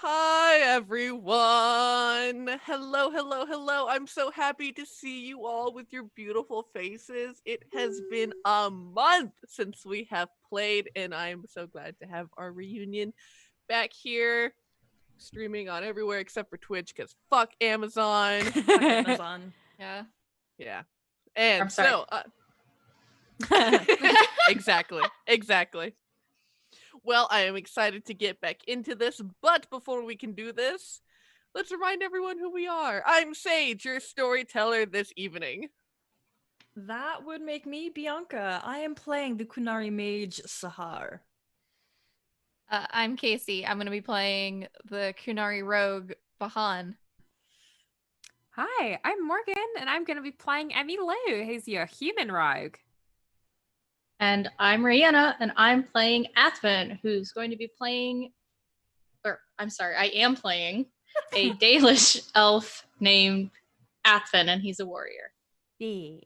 Hi, everyone. Hello, hello, hello. I'm so happy to see you all with your beautiful faces. It has been a month since we have played, and I'm so glad to have our reunion back here, streaming on everywhere except for Twitch, because fuck Amazon. Fuck Amazon. Yeah. Yeah. And I'm sorry. Exactly. Well, I am excited to get back into this, but before we can do this, let's remind everyone who we are. I'm Sage, your storyteller this evening. That would make me Bianca. I am playing the Kunari mage Saharr. I'm Casey. I'm going to be playing the Kunari rogue Bahan. Hi, I'm Morgan, and I'm going to be playing Emmylou, who's your human rogue. And I'm Riana, and I'm playing Athven, who's going to be playing, I am playing a Dalish elf named Athven, and he's a warrior. Yeah.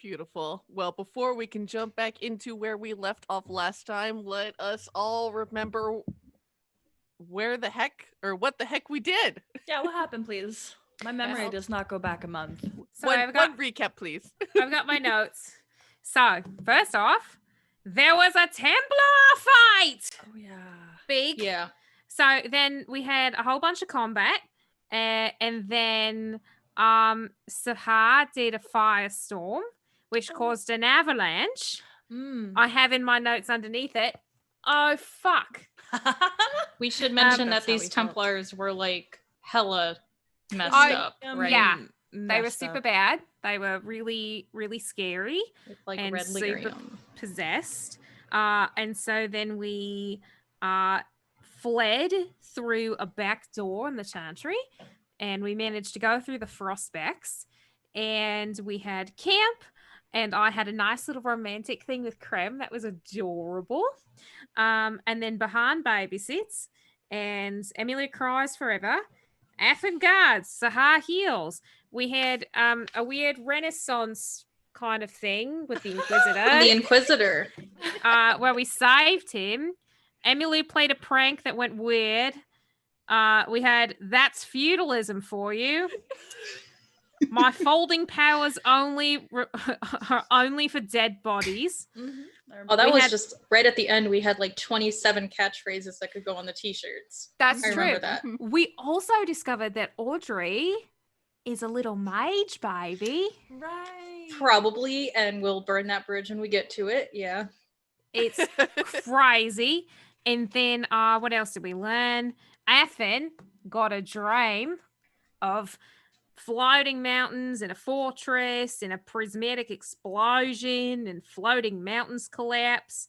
Beautiful. Well, before we can jump back into where we left off last time, let us all remember what the heck we did. Yeah, what happened, please? My memory does not go back a month. So one recap, please. I've got my notes. So, first off, there was a Templar fight! Oh, yeah. Big. Yeah. So then we had a whole bunch of combat, and then Saharr did a firestorm, which caused an avalanche. I have in my notes underneath it, oh, fuck. We should mention that That's how these we felt. Templars were like hella messed I- up, right? Yeah. They were Messed super up. bad. They were really, really scary. With like and red super lyrium. possessed. And so then we fled through a back door in the chantry, and we managed to go through the frostbacks, and we had camp, and I had a nice little romantic thing with Creme that was adorable. And then Bahan babysits, and Emmylou cries forever. Athven guards, Saharr heals. We had a weird Renaissance kind of thing with the Inquisitor. The Inquisitor. Where we saved him. Emmylou played a prank that went weird. We had That's Feudalism for you. My folding powers only for dead bodies. Oh, that We was had- just right at the end. We had like 27 catchphrases that could go on the t-shirts. That's I true. remember that. We also discovered that Audrey is a little mage baby. Right. Probably, and we'll burn that bridge when we get to it. Yeah. It's crazy. And then what else did we learn? Athven got a dream of floating mountains in a fortress and a prismatic explosion and floating mountains collapse.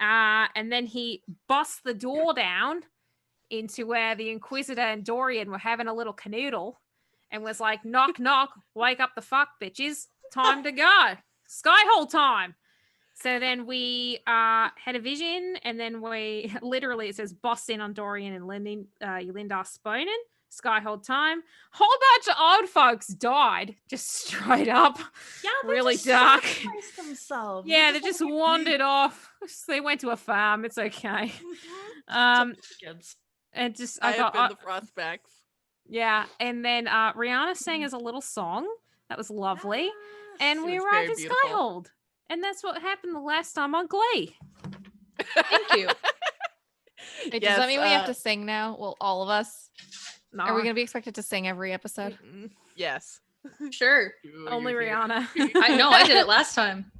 And then he busts the door down into where the Inquisitor and Dorian were having a little canoodle and was like, knock, knock, wake up the fuck, bitches. Time to go. Skyhold time. So then we had a vision, and then we literally, it says, boss in on Dorian and Ylyndar spooning. Skyhold time. Whole bunch of old folks died, just straight up. Yeah, they really just dark. sacrificed themselves. Yeah, They're they just like, wandered off. They went to a farm. It's okay. kids. And just I I have got been the frostbacks. yeah, and then Riana sang us a little song that was lovely, and It we was arrived very at beautiful. Skyhold, and that's what happened the last time on Glee. Thank you. Wait, Yes, does that mean we have to sing now? Well, all of us? No, Are we going to be expected to sing every episode? Yes. Sure. only You're here. Rihanna. I know, I did it last time.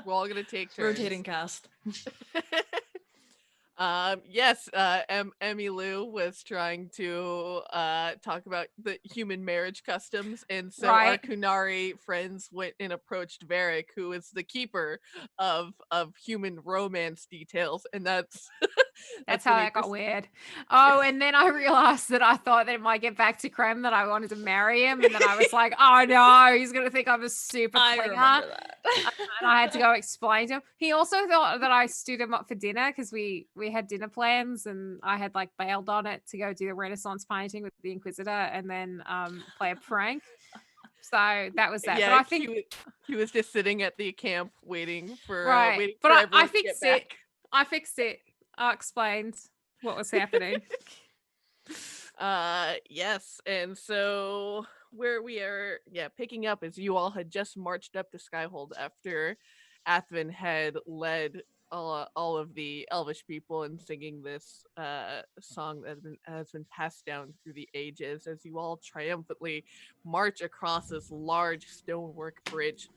We're all gonna take turns. Rotating cast. Yes, Emmylou was trying to talk about the human marriage customs, and so our Right. Kunari friends went and approached Varric, who is the keeper of human romance details, and that's That's when how he that got pers- weird. Oh, and then I realized that I thought that it might get back to Creme that I wanted to marry him, and then I was like, oh no, he's gonna think I'm a super I clinger. remember that. And I had to go explain to him. He also thought that I stood him up for dinner because we had dinner plans, and I had like bailed on it to go do the Renaissance painting with the Inquisitor and then play a prank. So that was that. Yeah, but I think he was just sitting at the camp waiting for right. waiting But for I everyone to get fixed it. back. I fixed it. I explained. what was happening. Yes, and so where we are, picking up is you all had just marched up to Skyhold after Athven had led all of the Elvish people in singing this song that has been passed down through the ages as you all triumphantly march across this large stonework bridge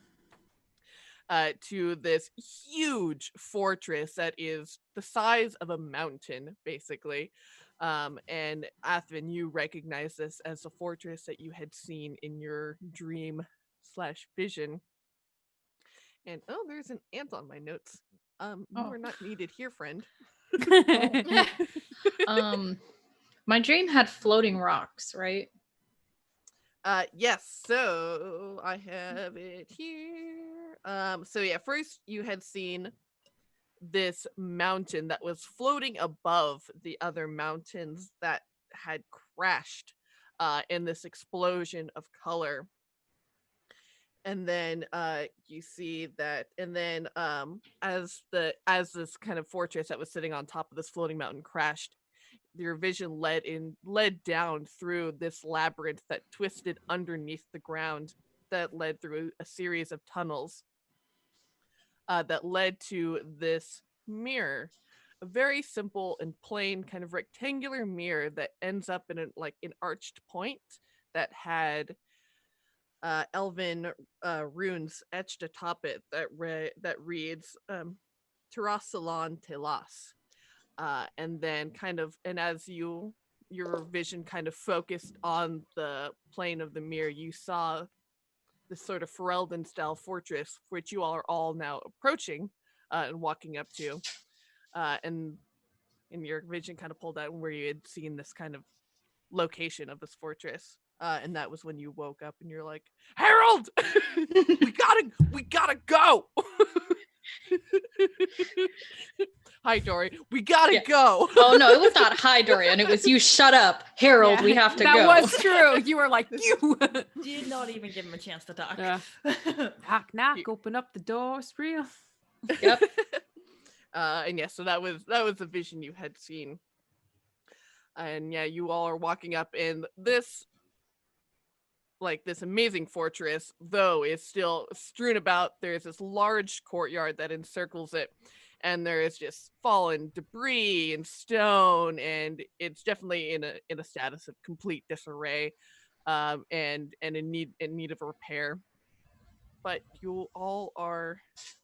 to this huge fortress that is the size of a mountain, basically. And Athven, you recognize this as a fortress that you had seen in your dream/vision. And oh, there's an ant on my notes. You Oh. are not needed here, friend. My dream had floating rocks, right? Yes, so I have it here. So yeah, first you had seen this mountain that was floating above the other mountains that had crashed in this explosion of color. And then you see that, and then as this kind of fortress that was sitting on top of this floating mountain crashed, your vision led down through this labyrinth that twisted underneath the ground, that led through a series of tunnels that led to this mirror, a very simple and plain kind of rectangular mirror that ends up in an arched point that had elven runes etched atop it that reads Terasalan Telas. And then as your vision kind of focused on the plane of the mirror, you saw this sort of Ferelden style fortress, which you all are all now approaching and walking up to. And your vision kind of pulled out where you had seen this kind of location of this fortress. And that was when you woke up and you're like, Harold, we gotta go. Hi, Dory. We gotta go. Oh no, it was not hi, Dorian. It was you. Shut up, Harold. Yeah, we have to that go. That was true. You were like, you Did not even give him a chance to talk. knock, knock. Open up the door. It's real. Yep. And yeah, so that was the vision you had seen. And yeah, you all are walking up in this amazing fortress, though is still strewn about. There's this large courtyard that encircles it, and there is just fallen debris and stone, and it's definitely in a status of complete disarray, and in need of repair. But you all are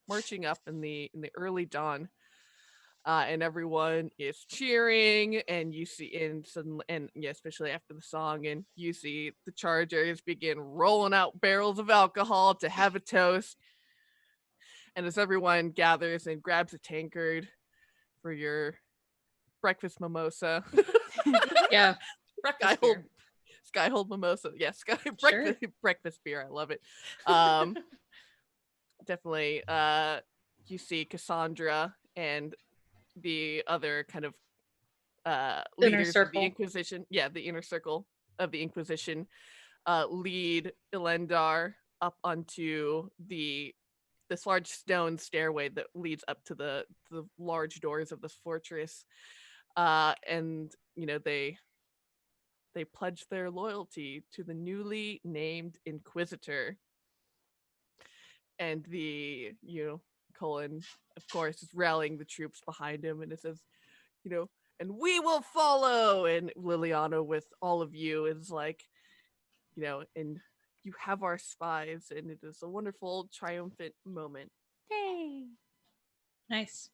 marching up in the early dawn. And everyone is cheering, and you see, especially after the song, and you see the Chargers begin rolling out barrels of alcohol to have a toast. And as everyone gathers and grabs a tankard for your breakfast mimosa, Yeah. Breakfast beer. Skyhold mimosa, yes, Sure. breakfast beer. I love it. Definitely. You see Cassandra and the other kind of leaders of the Inquisition, the inner circle of the Inquisition, lead Ylyndar up onto this large stone stairway that leads up to the large doors of this fortress, and they pledge their loyalty to the newly named Inquisitor. And the Colin, of course, is rallying the troops behind him, and it says, and we will follow. And Liliana, with all of you, is like, and you have our spies, and it is a wonderful, triumphant moment. Hey. Nice.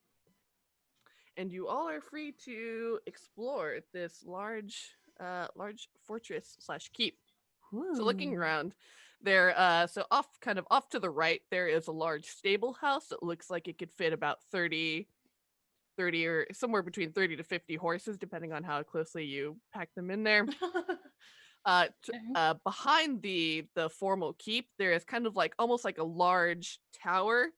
And you all are free to explore this large fortress/keep. So looking around, there, so off to the right, there is a large stable house that looks like it could fit about 30 or somewhere between 30 to 50 horses, depending on how closely you pack them in there. Behind the formal keep, there is kind of almost like a large tower,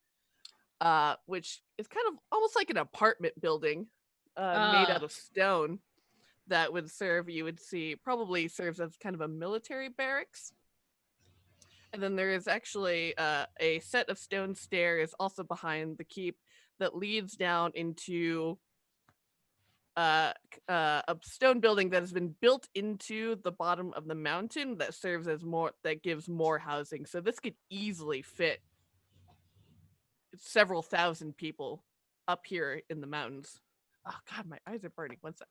which is kind of almost like an apartment building made out of stone that would probably serves as kind of a military barracks. And then there is actually a set of stone stairs also behind the keep that leads down into a stone building that has been built into the bottom of the mountain that serves as that gives more housing. So this could easily fit several thousand people up here in the mountains. Oh God, my eyes are burning. One sec.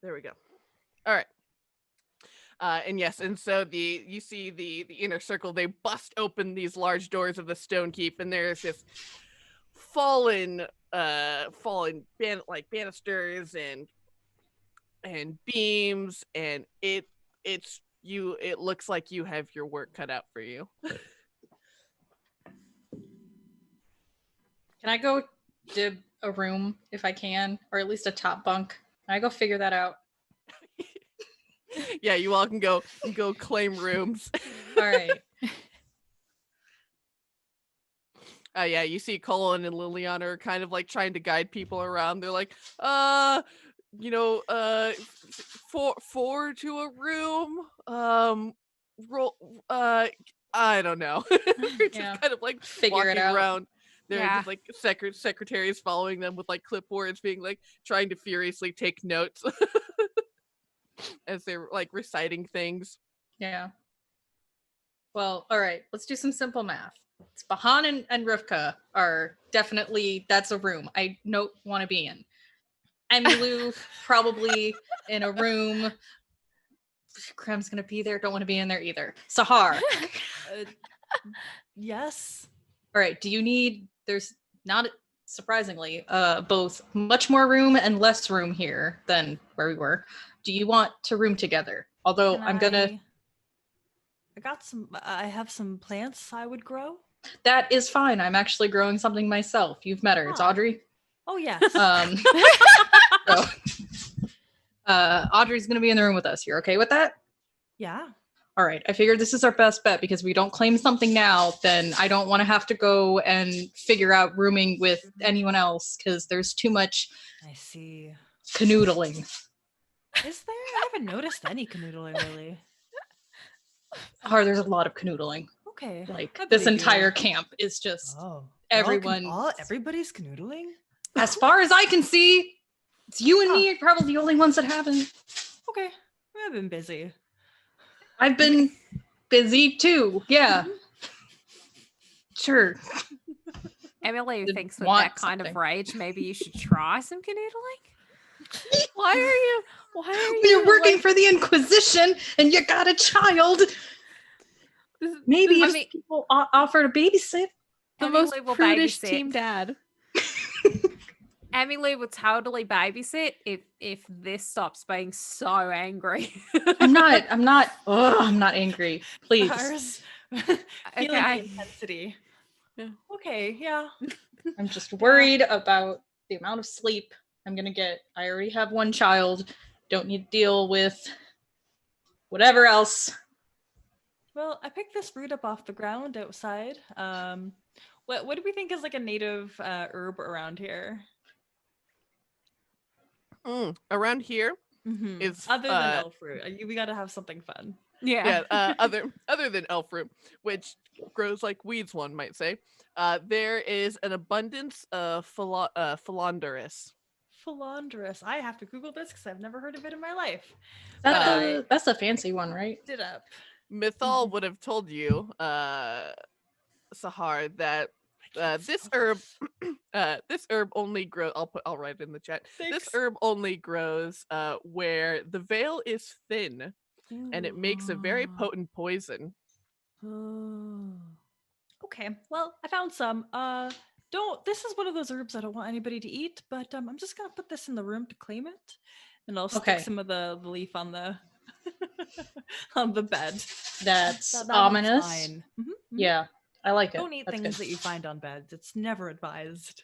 There we go. All right. And yes, and so you see the inner circle, they bust open these large doors of the stone keep, and there's this fallen banisters and beams, and it looks like you have your work cut out for you. Can I go dib a room if I can, or at least a top bunk? Can I go figure that out? Yeah, you all can go claim rooms. All right. Yeah, you see Colin and Liliana are kind of like trying to guide people around. They're like, four to a room. Roll. I don't know. Just kind of like figure walking it out around. There are just like secretaries following them with like clipboards, being like trying to furiously take notes as they're like reciting things. Yeah. Well, all right. Let's do some simple math. It's Bahan and Rivka are definitely, that's a room I don't want to be in. Emmylou probably in a room. Krem's gonna be there. Don't want to be in there either. Saharr. Yes. All right. Do you need? There's not surprisingly both much more room and less room here than where we were. Do you want to room together? Although I have some plants I would grow. That is fine. I'm actually growing something myself. You've met her. It's Audrey. Oh yes. So, Audrey's gonna be in the room with us. You're okay with that? Yeah. All right. I figured this is our best bet because we don't claim something now, then I don't want to have to go and figure out rooming with anyone else because there's too much. I see. Canoodling. Is there? I haven't noticed any canoodling really. There's a lot of canoodling. Okay. Like this entire camp is just everyone. Everybody's canoodling? As far as I can see, it's you and me are probably the only ones that haven't. Okay. I've been busy. I've been busy too. Yeah. Sure. Emmylou thinks with that kind of rage, maybe you should try some canoodling. Why are you? You're working for the Inquisition and you got a child. Maybe if people offer to babysit. The most prudish team dad. Emmylou will totally babysit if this stops being so angry. I'm not angry. Please. Okay. Intensity. Yeah. Okay, yeah. I'm just worried about the amount of sleep I'm gonna get. I already have one child. Don't need to deal with whatever else. Well, I picked this root up off the ground outside. What do we think is like a native herb around here? Around here is other than elf root. We gotta have something fun. Yeah. Other than elf root, which grows like weeds, one might say. There is an abundance of philanderous. Philanderous. I have to Google this because I've never heard of it in my life. That's a fancy one, right? It up. Mythal would have told you, Saharr, that this herb only grows. I'll write it in the chat. Thanks. This herb only grows where the veil is thin, and it makes a very potent poison. Okay, well, I found some. This is one of those herbs I don't want anybody to eat, but I'm just gonna put this in the room to claim it, and I'll stick some of the leaf on the on the bed. That's ominous. Fine. Yeah, I like it. Don't eat things that you find on beds. It's never advised.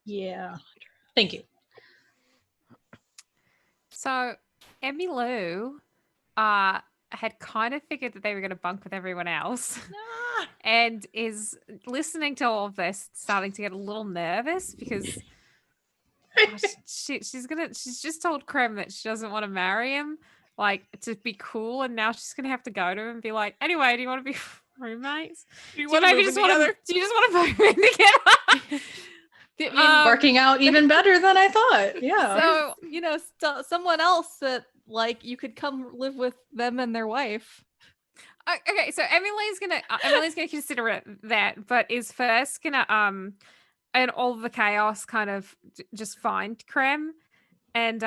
Yeah. Thank you. So Emmylou had kind of figured that they were going to bunk with everyone else and is listening to all of this, starting to get a little nervous because she's just told Krem that she doesn't want to marry him, like to be cool, and now she's going to have to go to him and be like, anyway, do you want to be roommates. Do you Do you want to maybe move just in want together? to? Do you just want to move in together? Working out even better than I thought. Yeah. So, someone else that like you could come live with them and their wife. Okay, so Emily's gonna consider that, but is first gonna in all the chaos kind of just find Krem and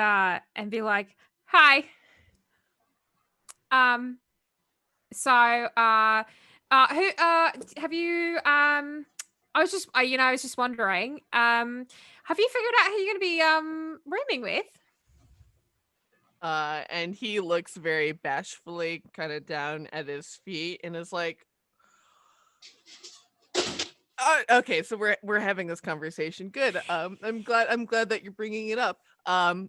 be like, hi. So who have you I was just wondering, have you figured out who you're gonna be rooming with? And he looks very bashfully kind of down at his feet and is like, okay, so we're having this conversation. Good. I'm glad that you're bringing it up. And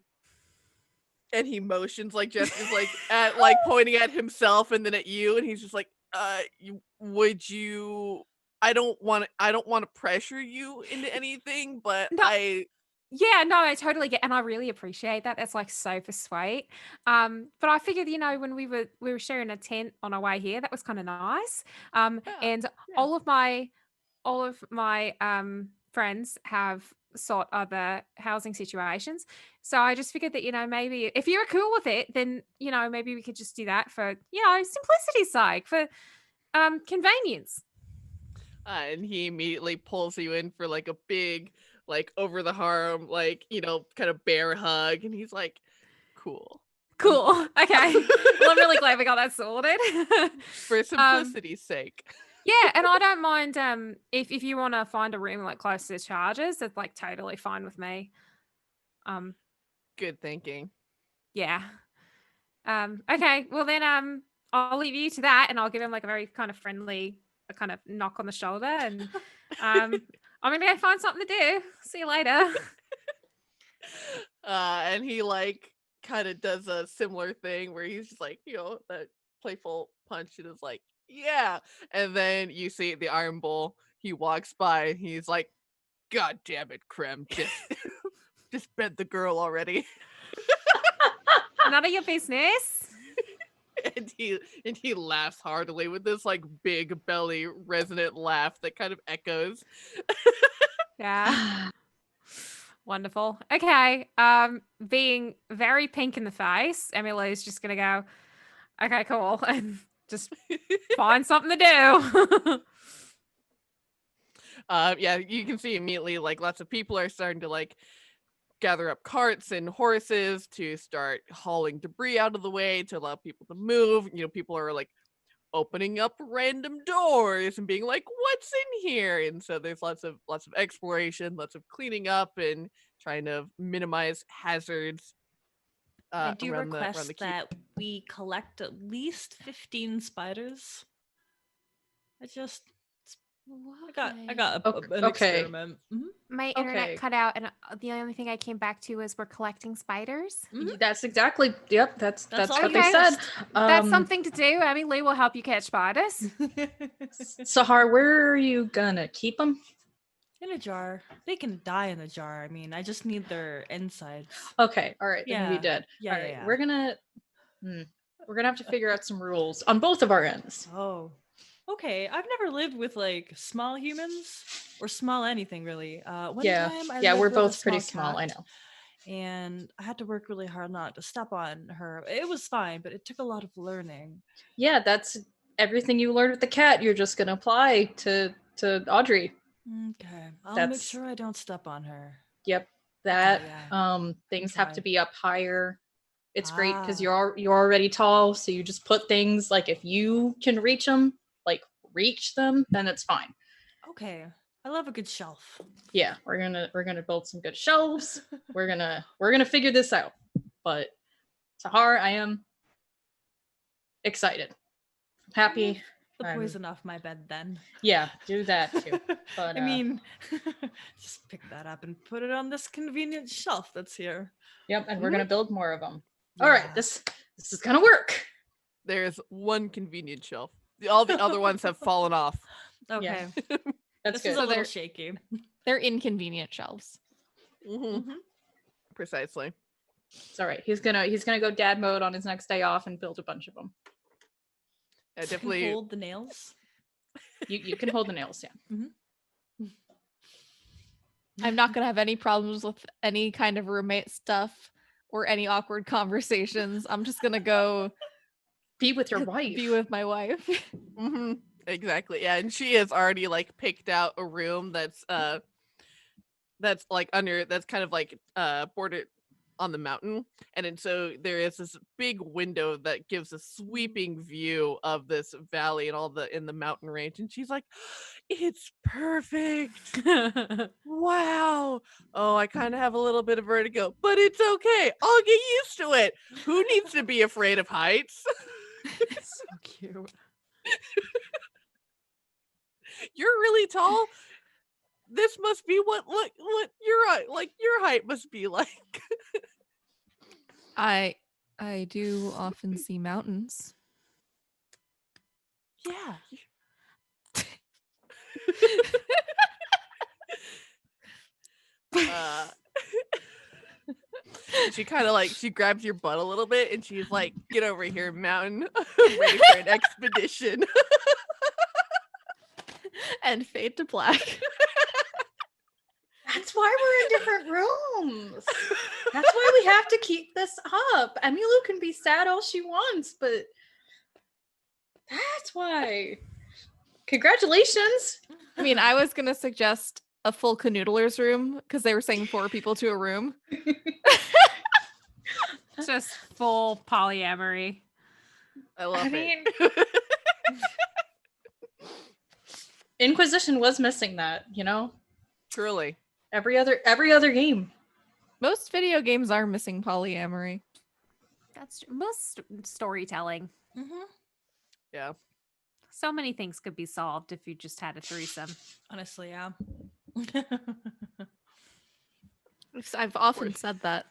he motions like gestures like at like pointing at himself and then at you, and he's just like, would you? I don't want to pressure you into anything, but No. Yeah, no, I totally get, and I really appreciate that. That's like super sweet. But I figured, when we were sharing a tent on our way here, that was kind of nice. And yeah. all of my friends have sought other housing situations. So I just figured that, maybe if you're cool with it, then, maybe we could just do that for, simplicity's sake, for convenience. And he immediately pulls you in for like a big, like over the arm, like, kind of bear hug. And he's like, cool. Cool. Okay. Well, I'm really glad we got that sorted. For simplicity's sake. Yeah, and I don't mind if you want to find a room like close to charges, it's like totally fine with me. Good thinking. Yeah. Okay, well then I'll leave you to that, and I'll give him like a very kind of friendly kind of knock on the shoulder, and I'm gonna go find something to do. See you later. And he like kind of does a similar thing where he's just like, that playful punch and is like, yeah. And then you see the Iron Bull, he walks by and he's like, God damn it, Krem, just bed the girl already. None of your business. And he laughs heartily with this like big belly resonant laugh that kind of echoes. Yeah. Wonderful. Okay. Being very pink in the face, Emmylou's just gonna go, okay, cool, and just find something to do. Yeah, you can see immediately like lots of people are starting to like gather up carts and horses to start hauling debris out of the way to allow people to move. People are like opening up random doors and being like, what's in here? And so there's lots of exploration, lots of cleaning up and trying to minimize hazards. I do around request the keep. that we collect at least 15 spiders. I got an experiment. Mm-hmm. My internet cut out, and the only thing I came back to was we're collecting spiders. Mm-hmm. That's exactly. Yep, that's what okay. they said. That's something to do. Emmylou will help you catch spiders. Saharr, where are you gonna keep them? In a jar. They can die in a jar. I mean, I just need their insides. Okay, all right, they're gonna be dead. Yeah, all right, yeah. we're gonna have to figure out some rules on both of our ends. Oh. Okay, I've never lived with like small humans or small anything really. One time I lived we're with both a pretty small small. I cat, know. and I had to work really hard not to step on her. It was fine, but it took a lot of learning. Yeah, that's everything you learned with the cat. You're just gonna apply to Audrey. Okay, I'll make sure I don't step on her. Yep, that. Things have to be up higher. It's great because you're already tall, so you just put things like if you can reach them, then it's fine. Okay, I love a good shelf. Yeah, we're gonna build some good shelves. we're gonna figure this out. But Saharr, I am excited, happy. The poison off my bed then. Yeah, do that too. But I mean, just pick that up and put it on this convenient shelf that's here. Yep, and we're gonna build more of them. Yeah. All right, this is gonna work. There's one convenient shelf. All the other ones have fallen off. Okay, that's good. Is a little shaky. They're inconvenient shelves. Mm-hmm. Precisely. It's all right. He's gonna go dad mode on his next day off and build a bunch of them. Yeah, definitely hold the nails. You can hold the nail stand. I'm not gonna have any problems with any kind of roommate stuff or any awkward conversations. I'm just gonna go Be with your wife. be with my wife. Mm-hmm. Exactly. Yeah, and she has already like picked out a room that's like under that's kind of like bordered on the mountain, and then so there is this big window that gives a sweeping view of this valley and all the in the mountain range, and she's like, it's perfect. Wow. Oh, I kind of have a little bit of vertigo, but it's okay, I'll get used to it. Who needs to be afraid of heights? So cute. You're really tall. This must be what your height must be like. I do often see mountains. Yeah. She kind of like she grabs your butt a little bit and she's like, get over here, mountain. Ready for an expedition. And fade to black. That's why we're in different rooms. That's why we have to keep this up. Emmylou can be sad all she wants, but that's why. Congratulations. I mean, I was gonna suggest a full canoodler's room because they were saying 4 people to a room. Just full polyamory. I love it. Inquisition was missing that, Truly. Every other game. Most video games are missing polyamory. That's true. Most storytelling. Yeah. So many things could be solved if you just had a threesome. Honestly, yeah. I've often said that.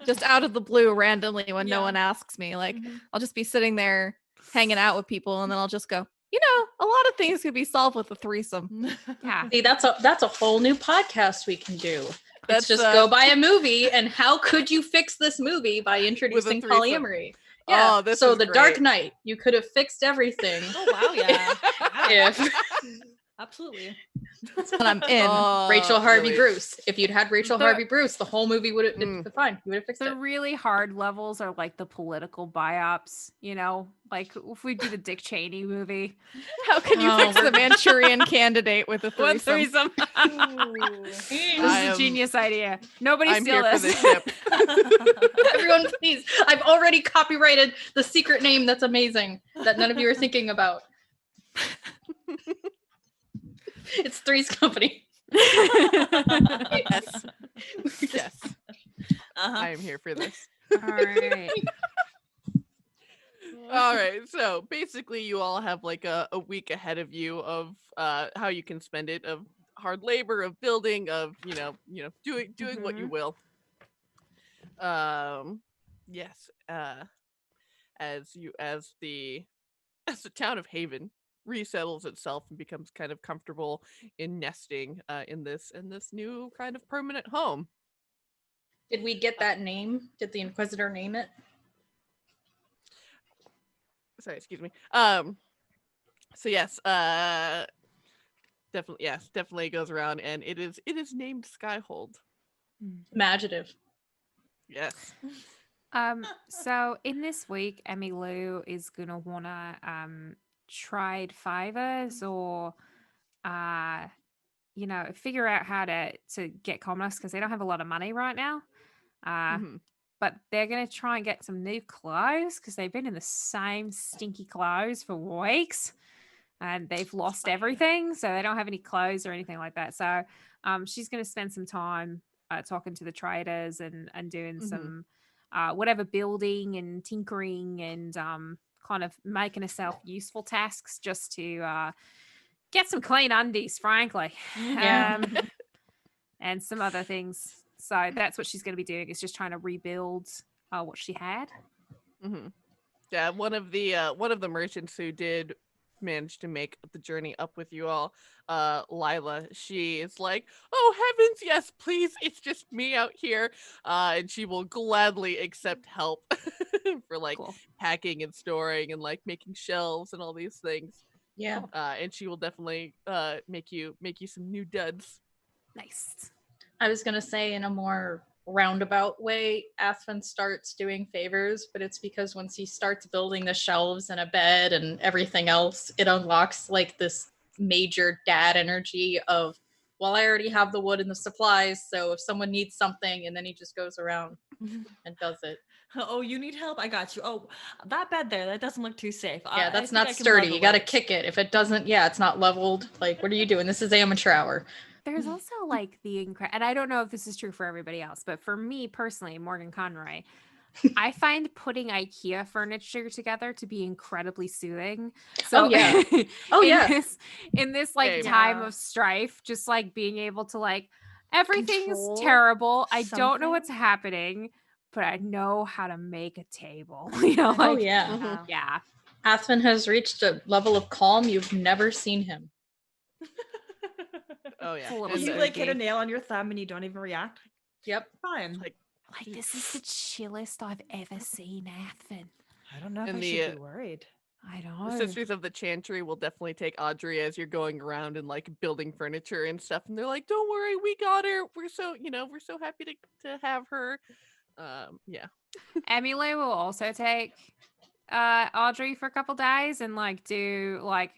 Just out of the blue randomly when no one asks me. Like, I'll just be sitting there hanging out with people and then I'll just go, a lot of things could be solved with a threesome. Yeah. See, that's a whole new podcast we can do. Let's Let's just go buy a movie and how could you fix this movie by introducing threesome. polyamory? Yeah. Oh, this so is the great. Dark Knight, you could have fixed everything. Oh wow, yeah. if Absolutely. And I'm in. Rachel Harvey really. Bruce. If you'd had Rachel Harvey Bruce, the whole movie would have been fine. You would have fixed The it. really hard levels are like the political biops, like if we do the Dick Cheney movie. How can you fix the Manchurian Candidate with a One threesome? This is a genius idea. Nobody I'm steal here this. for this ship. Everyone, please. I've already copyrighted the secret name that's amazing that none of you are thinking about. It's Three's Company. Yes. Yes. I am here for this. All right. All right. So basically you all have like a week ahead of you of how you can spend it, of hard labor, of building, of doing what you will. Yes. As the town of Haven resettles itself and becomes kind of comfortable in nesting in this new kind of permanent home. Did we get that name? Did the Inquisitor name it? Sorry, excuse me. So yes, definitely goes around, and it is named Skyhold. Imaginative. Yes. So in this week, Emmylou is gonna wanna trade favors or figure out how to get commerce because they don't have a lot of money right now. But they're gonna try and get some new clothes because they've been in the same stinky clothes for weeks and they've lost everything, so they don't have any clothes or anything like that. So she's gonna spend some time talking to the traders and doing some whatever building and tinkering and kind of making herself useful tasks just to get some clean undies, frankly. And some other things. So that's what she's going to be doing, is just trying to rebuild what she had. Yeah, one of the merchants who did manage to make the journey up with you all, Lila, she is like, oh heavens, yes, please, it's just me out here, and she will gladly accept help for like packing and storing and like making shelves and all these things. Yeah. And she will definitely make you some new duds. Nice. I was gonna say in a more roundabout way, Athven starts doing favors, but it's because once he starts building the shelves and a bed and everything else, it unlocks like this major dad energy of, well, I already have the wood and the supplies, so if someone needs something, and then he just goes around and does it. Oh, you need help? I got you. Oh, that bed there, that doesn't look too safe. Yeah, I that's think not I can sturdy. level You gotta it. kick it. If it doesn't, yeah, it's not leveled. Like, what are you doing? This is amateur hour. There's also like and I don't know if this is true for everybody else, but for me personally, Morgan Conroy, I find putting IKEA furniture together to be incredibly soothing. So yeah. Oh, yeah. In this like Same. time Yeah. of strife, just like being able to like everything's Control terrible. I don't know what's something. happening, but I know how to make a table. You know, Oh, like yeah. yeah. Athven has reached a level of calm you've never seen him. Oh yeah. It's a little And You then- like hit a nail on your thumb and you don't even react. Yep. Fine. like Like this is the chillest I've ever seen Athven. I don't know if and I the, should be worried. I the don't. Sisters of the Chantry will definitely take Audrey as you're going around and like building furniture and stuff, and they're like, "Don't worry, we got her. We're so happy to have her." Yeah. Emmylou will also take Audrey for a couple days and like do like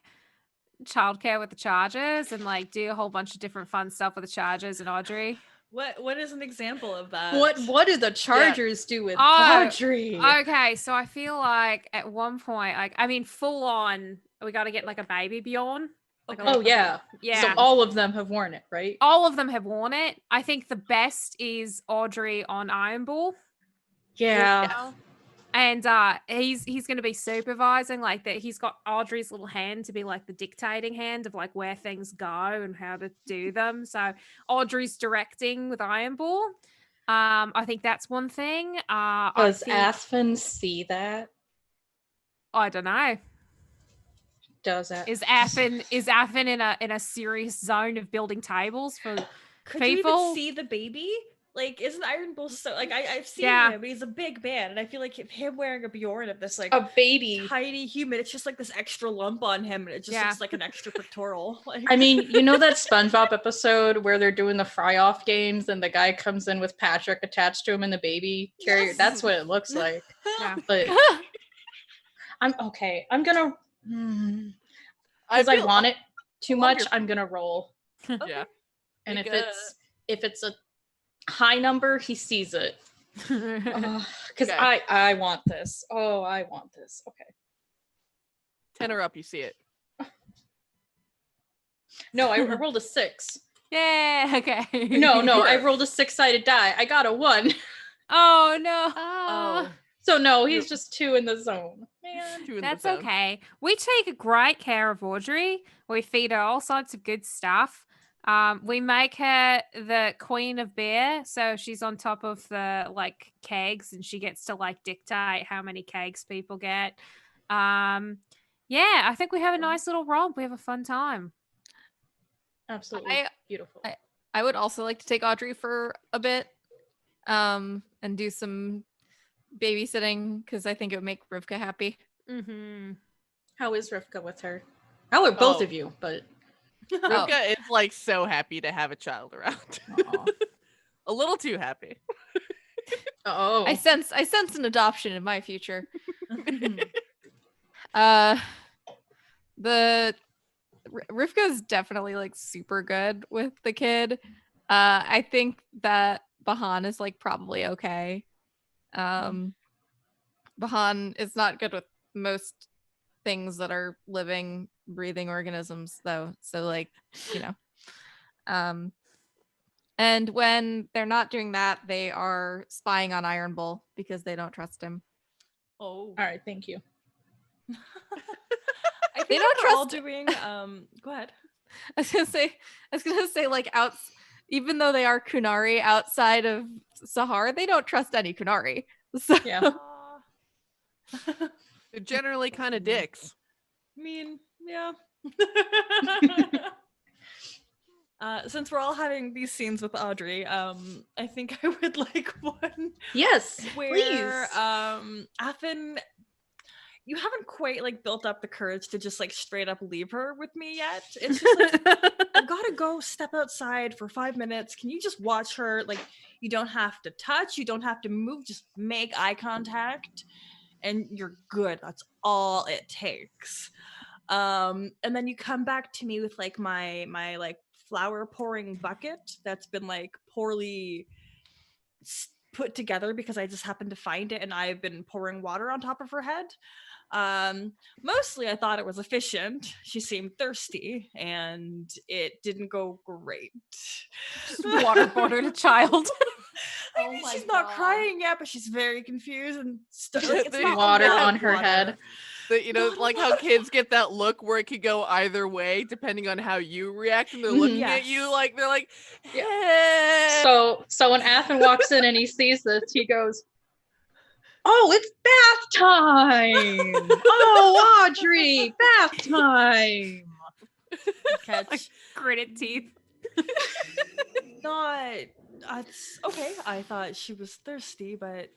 childcare with the Chargers and like do a whole bunch of different fun stuff with the Chargers and Audrey. What is an example of that? What do the Chargers do with Oh, Audrey? Okay, so I feel like at one point, like I mean, full on, we got to get like a baby Bjorn. Like Okay. Oh, yeah. yeah. So all of them have worn it, right? All of them have worn it. I think the best is Audrey on Iron Ball. Yeah. And he's going to be supervising like that. He's got Audrey's little hand to be like the dictating hand of like where things go and how to do them. So Audrey's directing with Iron Ball. I think that's one thing. Does Athven see that? I don't know. Does that? Is Athven in a serious zone of building tables for Could people? you even see the baby? Like, isn't Iron Bull so like I've seen him, but he's a big man, and I feel like him wearing a Bjorn of this like a baby tiny human, it's just like this extra lump on him, and it just looks like an extra pectoral. Like... I mean, you know that SpongeBob episode where they're doing the fry-off games and the guy comes in with Patrick attached to him in the baby carrier? Yes. That's what it looks like. Yeah. But I'm okay. I'm gonna because I want it too much. I'm gonna roll. Yeah. And if it's a high number, he sees it. Because Okay. I want this. Oh, I want this. Okay. 10 or up, you see it. No, I rolled a 6. Yeah, okay. No, I rolled a 6-sided die. I got a 1. Oh no. Oh, So no, he's just 2 in the zone. Man. 2 in the That's zone. okay. We take great care of Audrey. We feed her all sorts of good stuff. We make her the queen of beer, so she's on top of the like kegs, and she gets to like dictate how many kegs people get. Yeah, I think we have a nice little romp. We have a fun time. Absolutely beautiful. I would also like to take Audrey for a bit, and do some babysitting because I think it would make Rivka happy. Mm-hmm. How is Rivka with her? How are both Oh. of you? But Rivka is like so happy to have a child around. Aw. A little too happy. Oh, I sense an adoption in my future. Rivka is definitely like super good with the kid. I think that Bahan is like probably okay. Bahan is not good with most things that are living, breathing organisms though. So like, you know. And when they're not doing that, they are spying on Iron Bull because they don't trust him. Oh. all right. Thank you. I think They don't we're all trust- doing. Go ahead. I was gonna say like even though they are Kunari outside of Saharr, they don't trust any Kunari. So Yeah. They're generally kind of dicks. I mean, yeah. Since we're all having these scenes with Audrey, I think I would like one Yes, where please. Athven you haven't quite like built up the courage to just like straight up leave her with me yet. It's just like, I've got to go step outside for 5 minutes. Can you just watch her? Like, you don't have to touch, you don't have to move, just make eye contact and you're good. That's all it takes. And then you come back to me with like my like flour pouring bucket that's been like poorly put together because I just happened to find it and I've been pouring water on top of her head. Mostly I thought it was efficient. She seemed thirsty and it didn't go great. Just waterboarded a child. I mean, she's not crying yet, but she's very confused and like, it's not water on her head. That, you know, like how kids get that look where it could go either way depending on how you react, and they're looking at you like they're like, hey. So when Athven walks in and he sees this, he goes, "Oh, it's bath time! Oh, Audrey, bath time!" catch Like gritted teeth. not it's okay. I thought she was thirsty, but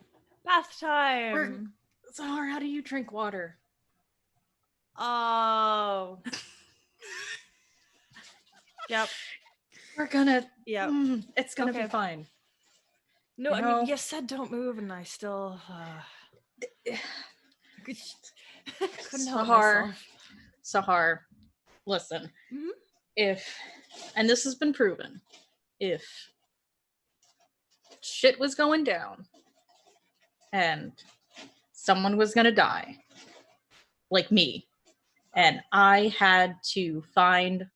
bath time. Saharr, how do you drink water? Oh. Yep. We're gonna. Yep. It's gonna Okay. be fine. No, You I know- mean, you said don't move, and I still couldn't help myself. Saharr, listen. Mhm. If, and this has been proven, if shit was going down and someone was gonna die, like me, and I had to find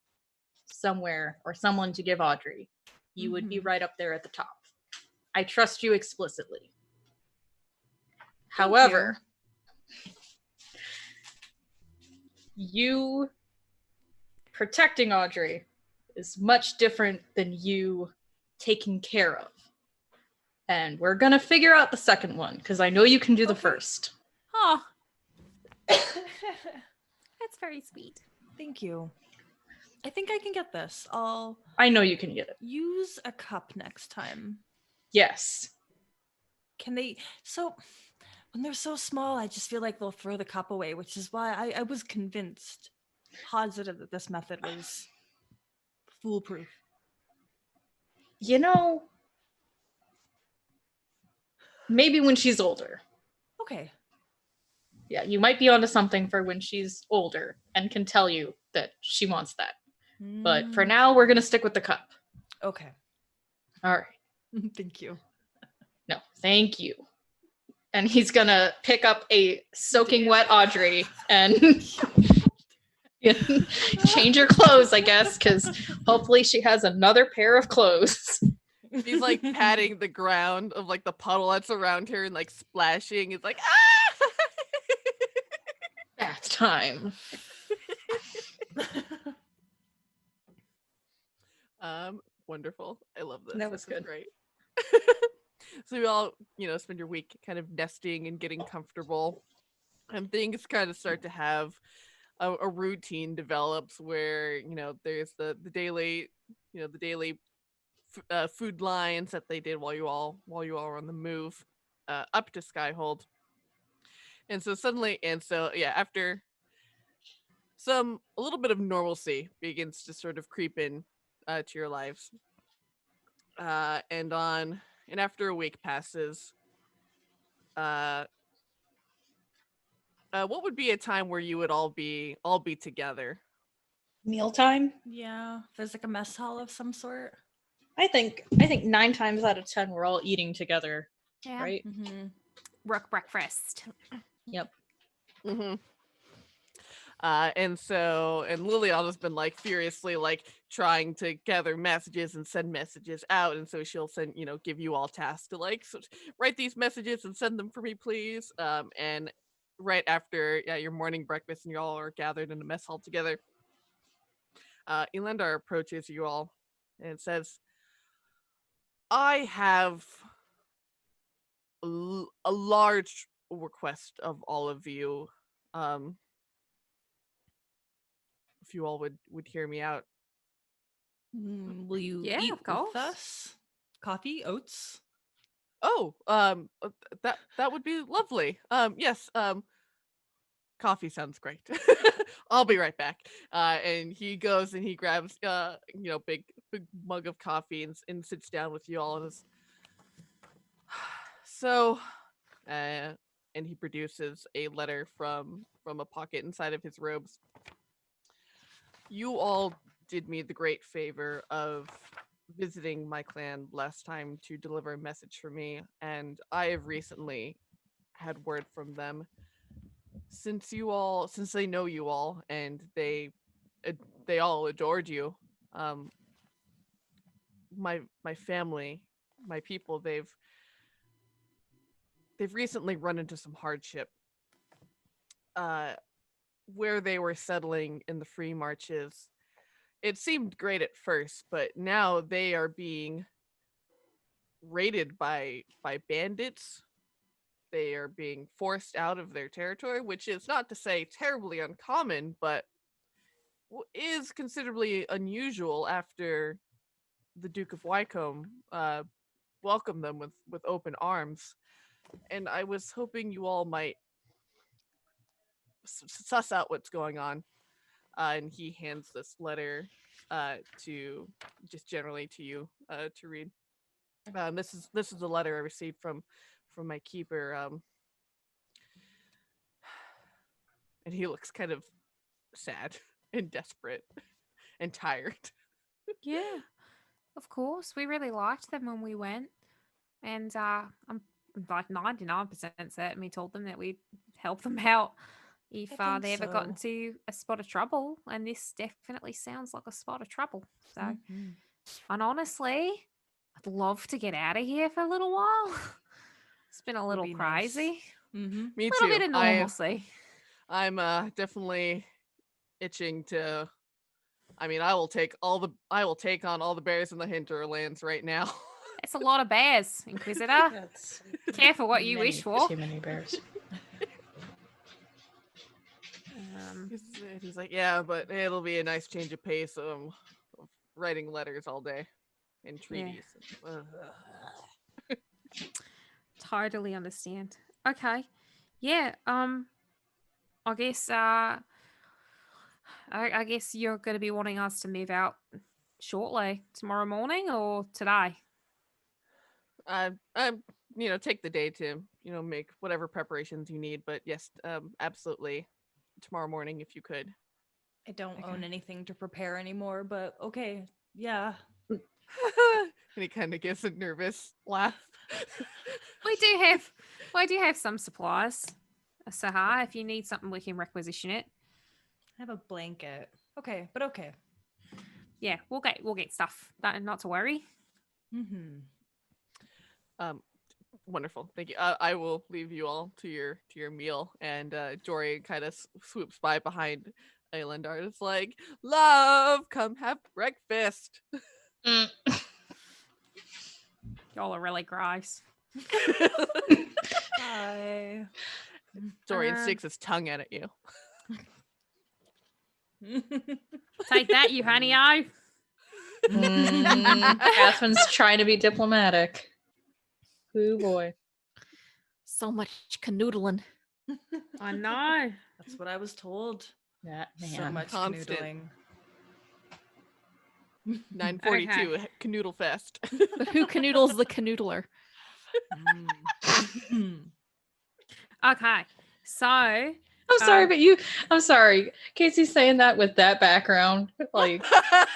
somewhere or someone to give Audrey, you would be right up there at the top. I trust you explicitly. However, you protecting Audrey is much different than you taking care of. And we're gonna figure out the second one, because I know you can do the first. Oh, that's very sweet. Thank you. I think I can get this. I'll I know you can get it. use a cup next time. Yes. Can they? So when they're so small, I just feel like they'll throw the cup away, which is why I was convinced, positive that this method was foolproof. You know, maybe when she's older. Okay. Yeah, you might be onto something for when she's older and can tell you that she wants that. But for now, we're going to stick with the cup. Okay. All right. Thank you. No, thank you. And he's going to pick up a soaking wet Audrey and change her clothes, I guess, because hopefully she has another pair of clothes. He's like patting the ground of like the puddle that's around her and like splashing. It's like, ah! Bath time. Wonderful. I love this. That was This is good. Great. So you all, you know, spend your week kind of nesting and getting comfortable, and things kind of start to have a routine develops where, you know, there's the daily, you know, the daily food lines that they did while you all were on the move up to Skyhold. And so suddenly, and so yeah, after a little bit of normalcy begins to sort of creep in to your lives, and after a week passes, what would be a time where you would all be together? Mealtime? Yeah. There's like a mess hall of some sort. I think 9 times out of 10 we're all eating together, Yeah. right? Mm-hmm. Rook breakfast. Yep. Mm-hmm. And Liliana has been like furiously like trying to gather messages and send messages out, and so she'll send, you know, give you all tasks to like write these messages and send them for me, please. And right after your morning breakfast and you all are gathered in a mess hall together, Ylyndar approaches you all and says, "I have a large request of all of you. If you all would hear me out." Will you Yeah, eat of course. with us? Coffee, oats. Oh, that would be lovely. Yes. coffee sounds great. I'll be right back. And he goes and he grabs, big mug of coffee and sits down with you all. And is so, and he produces a letter from a pocket inside of his robes. You all did me the great favor of visiting my clan last time to deliver a message for me, and I have recently had word from them. Since they know you all and they all adored you, my family, my people, they've recently run into some hardship. Where they were settling in the free marches, it seemed great at first, but now they are being raided by bandits. They are being forced out of their territory, which is not to say terribly uncommon, but is considerably unusual after the Duke of Wycome welcomed them with open arms. And I was hoping you all might suss out what's going on. And he hands this letter to just generally to you to read. This is the letter I received from my keeper. And he looks kind of sad and desperate and tired. Yeah, of course. We really liked them when we went. And I'm like 99% certain we told them that we'd help them out if they ever got into a spot of trouble. And this definitely sounds like a spot of trouble. So, and honestly, I'd love to get out of here for a little while. It's been a little crazy. Nice. Me a too. little bit of normalcy. I'm definitely itching to. I mean, I will take on all the bears in the hinterlands right now. It's a lot of bears, Inquisitor. Careful what you wish for. Too many bears. He's like, yeah, but it'll be a nice change of pace of writing letters all day and treaties. Yeah. Totally understand. Okay. Yeah. I guess I guess you're going to be wanting us to move out shortly, tomorrow morning or today. Take the day to make whatever preparations you need, but yes, absolutely tomorrow morning if you could. I don't own anything to prepare anymore, but okay, yeah. And he kind of gives a nervous laugh. We do have some supplies, Saharr. If you need something, we can requisition it. I have a blanket. Okay, but okay. Yeah, we'll get stuff. Not to worry. Wonderful, thank you. I will leave you all to your meal, and Jory kind of swoops by behind Ylyndar. It's like, love, come have breakfast. Y'all are really gross. Hi. Dorian sticks his tongue out at you. Take that, you honey-o. Athven's trying to be diplomatic. Ooh boy. So much canoodling. I know. That's what I was told. That man. So much Constant. canoodling. 942 Canoodle Fest. Who canoodles the canoodler? Okay, so I'm sorry, but I'm sorry. Casey's saying that with that background, like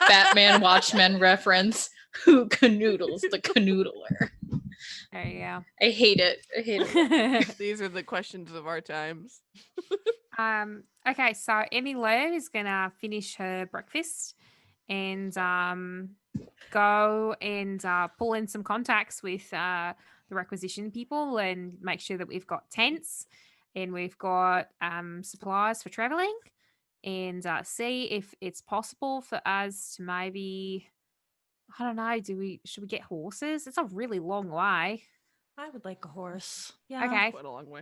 Batman Watchmen reference. Who canoodles the canoodler? there you go. I hate it. These are the questions of our times. Okay, so Emmylou is gonna finish her breakfast and go and pull in some contacts with the requisition people and make sure that we've got tents and we've got supplies for traveling, and see if it's possible for us to maybe, I don't know, should we get horses? It's a really long way. I would like a horse. Yeah. Okay. Quite a long way.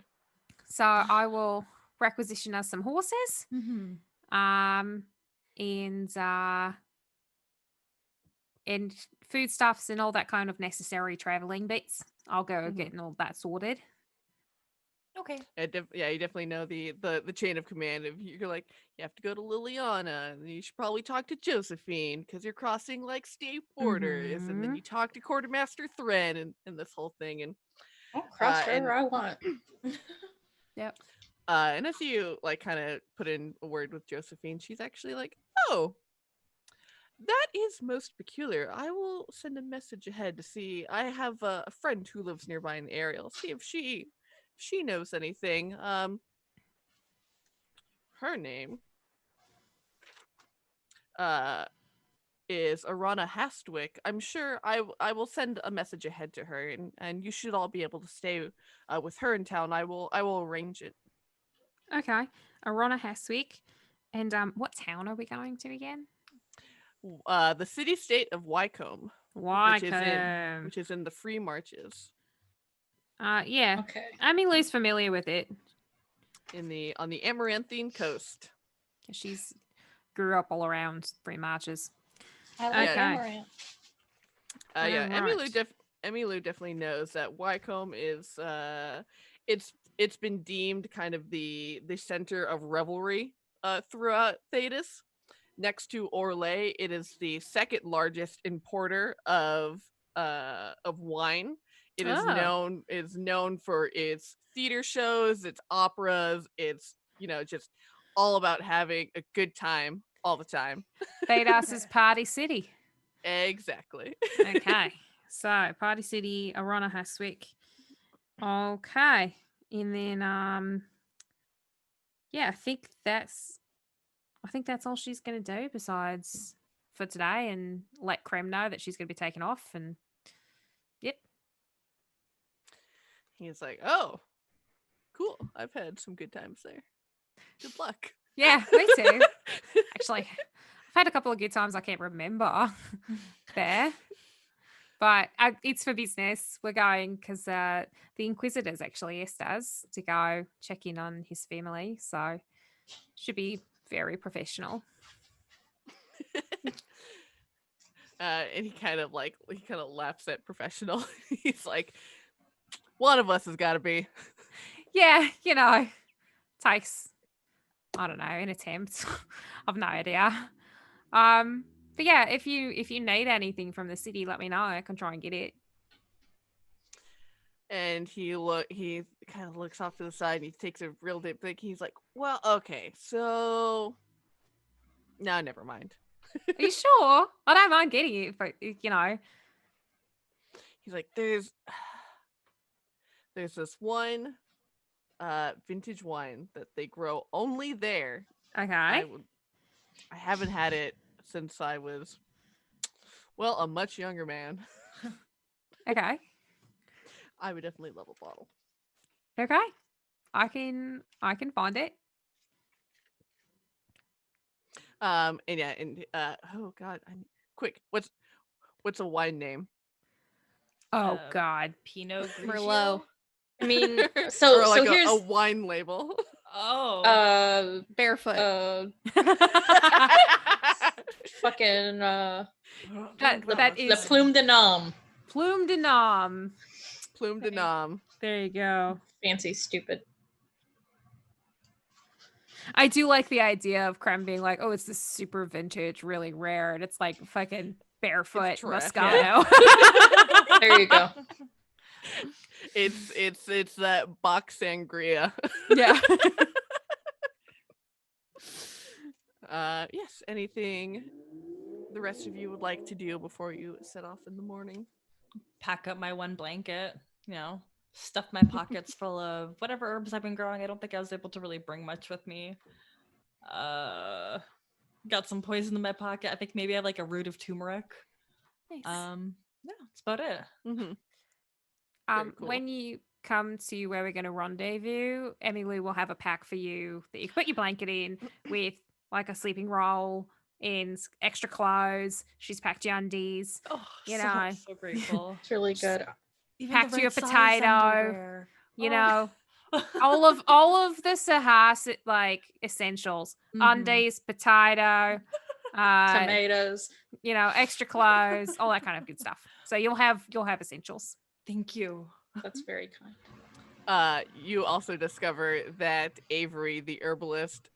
So I will requisition us some horses. And foodstuffs and all that kind of necessary traveling bits. I'll go getting all that sorted. Okay. Yeah, you definitely know the chain of command. If you're like, you have to go to Liliana, and you should probably talk to Josephine because you're crossing like state borders, and then you talk to Quartermaster Thread and this whole thing. And I'll cross wherever I want. Yep. And as you like kind of put in a word with Josephine, she's actually like, oh, that is most peculiar. I will send a message ahead to see. I have a friend who lives nearby in the area. I'll see if she knows anything. Her name is Arana Hastwick. I'm sure I will send a message ahead to her, and you should all be able to stay with her in town. I will arrange it. Okay. Arana Hastwick. And what town are we going to again? The city-state of Wycome, Wycome. which is in the Free Marches. Yeah. Okay. Emmylou's familiar with it. On the Amaranthine coast. She's grew up all around Free Marches. I like Okay. Amaranth. Yeah, Alright. Emmylou definitely knows that Wycombe is it's been deemed kind of the center of revelry throughout Thedas. Next to Orlais, it is the second largest importer of wine. It is known for its theater shows, its operas, it's just all about having a good time all the time. Thedas is Party City. Exactly. Okay. So Party City, Arana Hastwick. Okay. And then yeah, I think that's all she's gonna do besides for today, and let Creme know that she's gonna be taken off. And yep. He's like, oh, cool. I've had some good times there. Good luck. Yeah, me too. Actually, I've had a couple of good times I can't remember there. But it's for business. We're going because the Inquisitor's actually asked us to go check in on his family. So should be very professional. And he kind of laughs at professional. He's like, one of us has got to be. Yeah, takes, I don't know, an attempt. I've no idea. But yeah, if you need anything from the city, let me know. I can try and get it. And he kind of looks off to the side and he takes a real deep think. He's like, well, okay, so no, never mind. Are you sure? I don't mind getting it, but He's like, there's this one vintage wine that they grow only there. Okay. I haven't had it since I was, well, a much younger man. Okay. I would definitely love a bottle. Okay. I can find it. And yeah, and oh god, quick, what's a wine name? Oh God, Pinot Merlot. Grigio. I mean, Or so like here's a wine label. Oh. Barefoot. Fucking that is the Plume de Nom. Plume de Nom. Plume de Nom. There you go. Fancy, stupid. I do like the idea of Creme being like, oh, it's this super vintage, really rare, and it's like fucking Barefoot trash, Moscato. There you go. It's that box sangria. Yeah. Yes, anything the rest of you would like to do before you set off in the morning? Pack up my one blanket, stuff my pockets full of whatever herbs I've been growing. I don't think I was able to really bring much with me. Got some poison in my pocket. I think maybe I have like a root of turmeric. Nice. Yeah, that's about it. Mm-hmm. Cool. When you come to where we're going to rendezvous, Emmylou will have a pack for you that you can put your blanket in with like a sleeping roll and extra clothes. She's packed your undies. Oh, so grateful. It's really good. Even Packed the you a red size potato. underwear. All of the Saharr like essentials: undies, potato, Tomatoes. extra clothes, all that kind of good stuff. So you'll have essentials. Thank you. That's very kind. You also discover that Avery, the herbalist,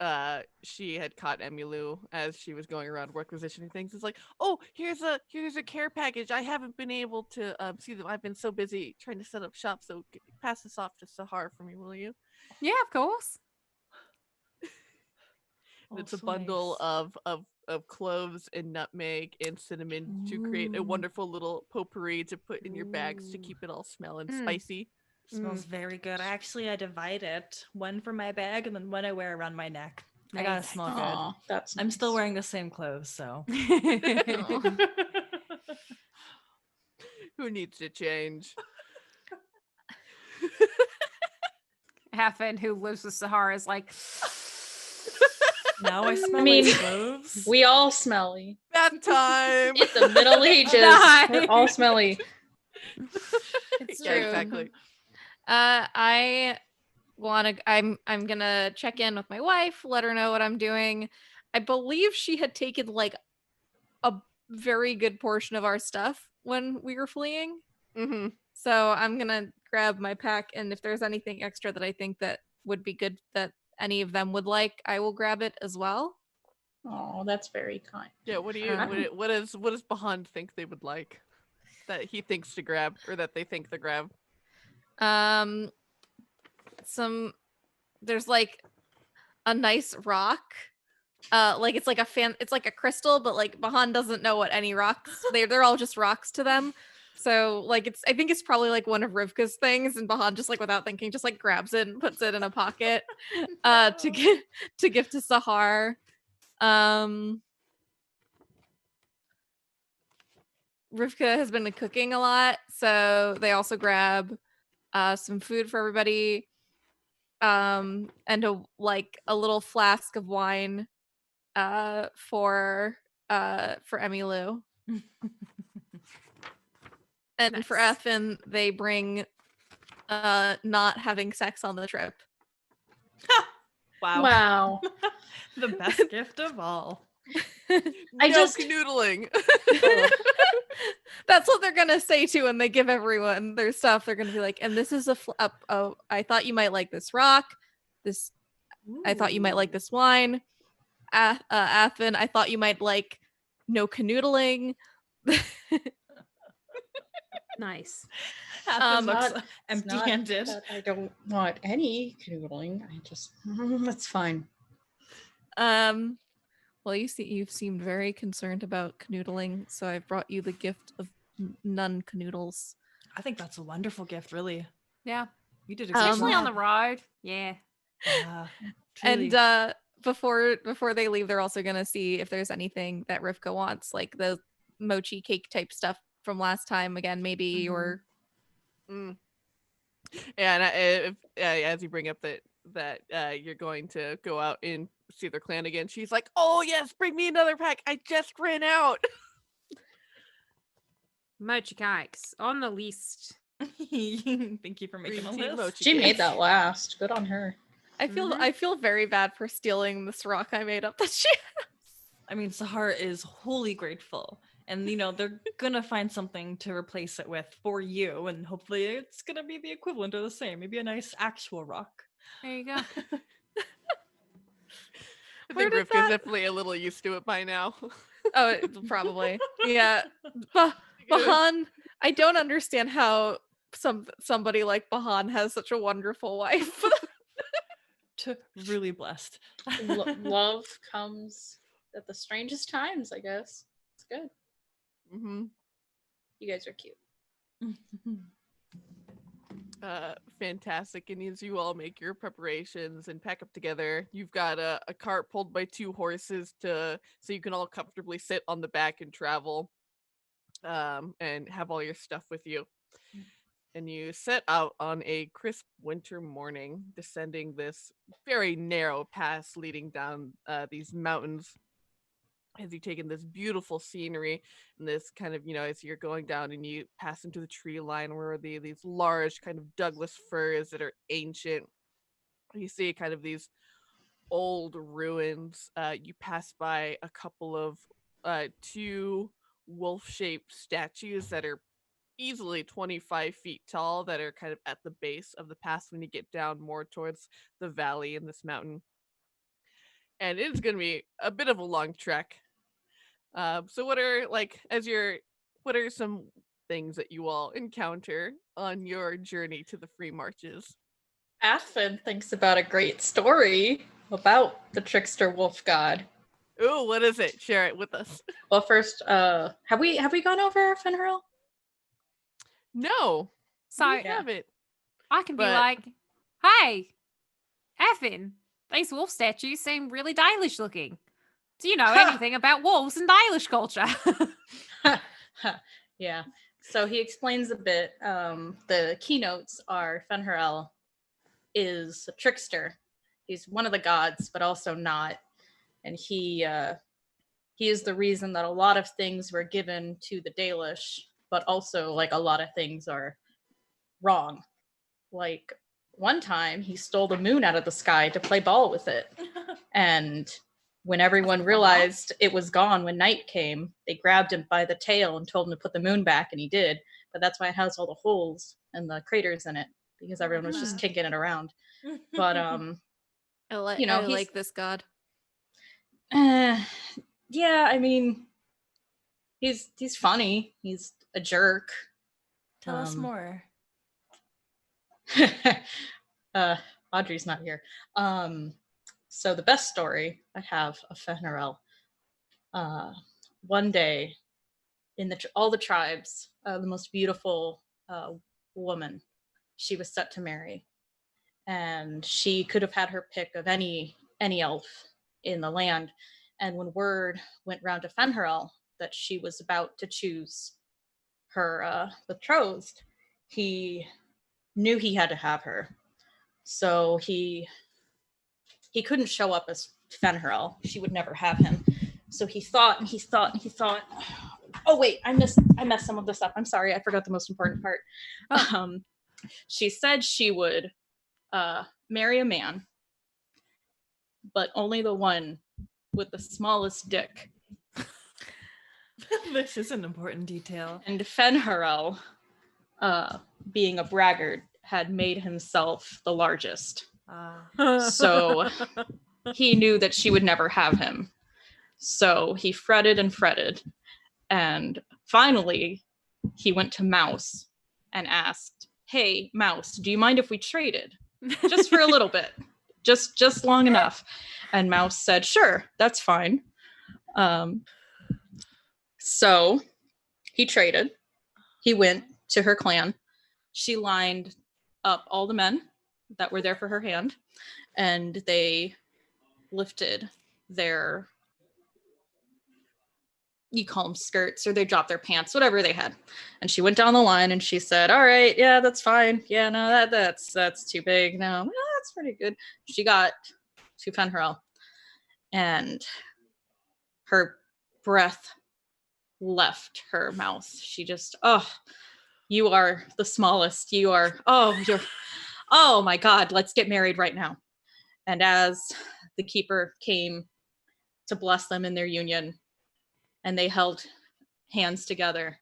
she had caught Emmylou as she was going around requisitioning things. It's like, oh, here's a care package. I haven't been able to see them. I've been so busy trying to set up shop. So pass this off to Saharr for me, will you? Yeah, of course. And it's a bundle of cloves and nutmeg and cinnamon to create a wonderful little potpourri to put in your bags to keep it all smelling spicy. Smells very good. Actually, I divide it. One for my bag and then one I wear around my neck. I gotta Nice. smell Aw, good. that's I'm still nice. wearing the same clothes, so. Aw. Who needs to change? Athven, who lives with Saharr, is like, Now I smell I mean, like cloves. We all smelly. Bath time. It's the Middle Ages. We're all smelly. It's Yeah, true. exactly. I'm gonna check in with my wife, let her know what I'm doing. I believe she had taken like a very good portion of our stuff when we were fleeing. Mm-hmm. So I'm gonna grab my pack, and if there's anything extra that I think that would be good that any of them would like, I will grab it as well. Oh, that's very kind. Yeah, what does Bahan think they would like that he thinks to grab or that they think to grab? There's like a nice rock. Like it's like a crystal, but like Bahan doesn't know what any rocks. They're all just rocks to them. So like I think it's probably like one of Rivka's things, and Bahan just like without thinking just like grabs it and puts it in a pocket to give to Saharr. Rivka has been cooking a lot, so they also grab some food for everybody, and a little flask of wine for Emmylou. And Nice. for Athven, they bring not having sex on the trip. Wow. Wow. The best gift of all. I No just- canoodling. That's what they're gonna say too when they give everyone their stuff. They're gonna be like, and this is I thought you might like this rock. I thought you might like this wine. Athven, I thought you might like no canoodling. nice. Athven looks It's empty-handed. not that I don't want any canoodling. I just that's fine. Well, you've seemed very concerned about canoodling, so I've brought you the gift of none canoodles. I think that's a wonderful gift, really. Yeah. You did a great Especially on the job. road. Yeah. Yeah, truly. And before they leave, they're also gonna see if there's anything that Rivka wants, like the mochi cake type stuff from last time again, maybe, Mhm. or And as you bring up that you're going to go out and see their clan again, she's like, "Oh yes, bring me another pack. I just ran out." Mochi cakes on the list. Thank you for making a Green tea list. mochi She made cakes. that last. Good on her. I feel very bad for stealing this rock I made up that she I mean, Saharr is wholly grateful. And, they're going to find something to replace it with for you. And hopefully it's going to be the equivalent or the same. Maybe a nice actual rock. There you go. I Where think did Rivka's that- definitely a little used to it by now. Oh, probably. Yeah. Bahan, I don't understand how somebody like Bahan has such a wonderful wife. Really blessed. Love comes at the strangest times, I guess. It's good. Mm-hmm. You guys are cute. Fantastic. And as you all make your preparations and pack up together, you've got a cart pulled by 2 horses so you can all comfortably sit on the back and travel, and have all your stuff with you. And you set out on a crisp winter morning, descending this very narrow pass leading down these mountains. As you take in this beautiful scenery and this kind of, as you're going down and you pass into the tree line where these large kind of Douglas firs that are ancient. You see kind of these old ruins. You pass by a couple of 2 wolf-shaped statues that are easily 25 feet tall that are kind of at the base of the pass when you get down more towards the valley in this mountain. And it's going to be a bit of a long trek. So what are some things that you all encounter on your journey to the free marches? Athven thinks about a great story about the trickster wolf god. Ooh, what is it? Share it with us. Well, first, have we gone over Fenrir? No, So we haven't. I can be But- like, hey, Athven, these wolf statues seem really Dalish looking. Do you know anything about wolves and Dalish culture? Yeah. So he explains a bit. The keynotes are Fenrir is a trickster. He's one of the gods, but also not. And he is the reason that a lot of things were given to the Dalish, but also like a lot of things are wrong. Like one time he stole the moon out of the sky to play ball with it. And when everyone realized it was gone when night came, they grabbed him by the tail and told him to put the moon back, and he did. But that's why it has all the holes and the craters in it, because everyone was just kicking it around. But I like like this god. yeah, I mean, he's funny. He's a jerk. Tell us more. Audrey's not here. So the best story I have of Fenrir. One day, in all the tribes, the most beautiful woman, she was set to marry, and she could have had her pick of any elf in the land. And when word went round to Fenrir that she was about to choose her betrothed, he knew he had to have her. So he couldn't show up as Fenrir. She would never have him. So he thought and he thought and he thought. Oh wait, I messed some of this up. I'm sorry, I forgot the most important part. She said she would marry a man, but only the one with the smallest dick. This is an important detail. And Fenrir, being a braggart, had made himself the largest. So he knew that she would never have him. So he fretted and fretted. And finally, he went to Mouse and asked, "Hey, Mouse, do you mind if we traded? Just for a little bit. Just long enough." And Mouse said, "Sure, that's fine." So he traded. He went to her clan. She lined up all the men that were there for her hand, and they lifted their, you call them skirts, or they dropped their pants, whatever they had. And she went down the line and she said, "All right, yeah, that's fine. Yeah, no, that's too big. No, that's pretty good." She got to Fenrir, and her breath left her mouth. She just, "You are the smallest. You're, oh my God, let's get married right now." And as the keeper came to bless them in their union, and they held hands together,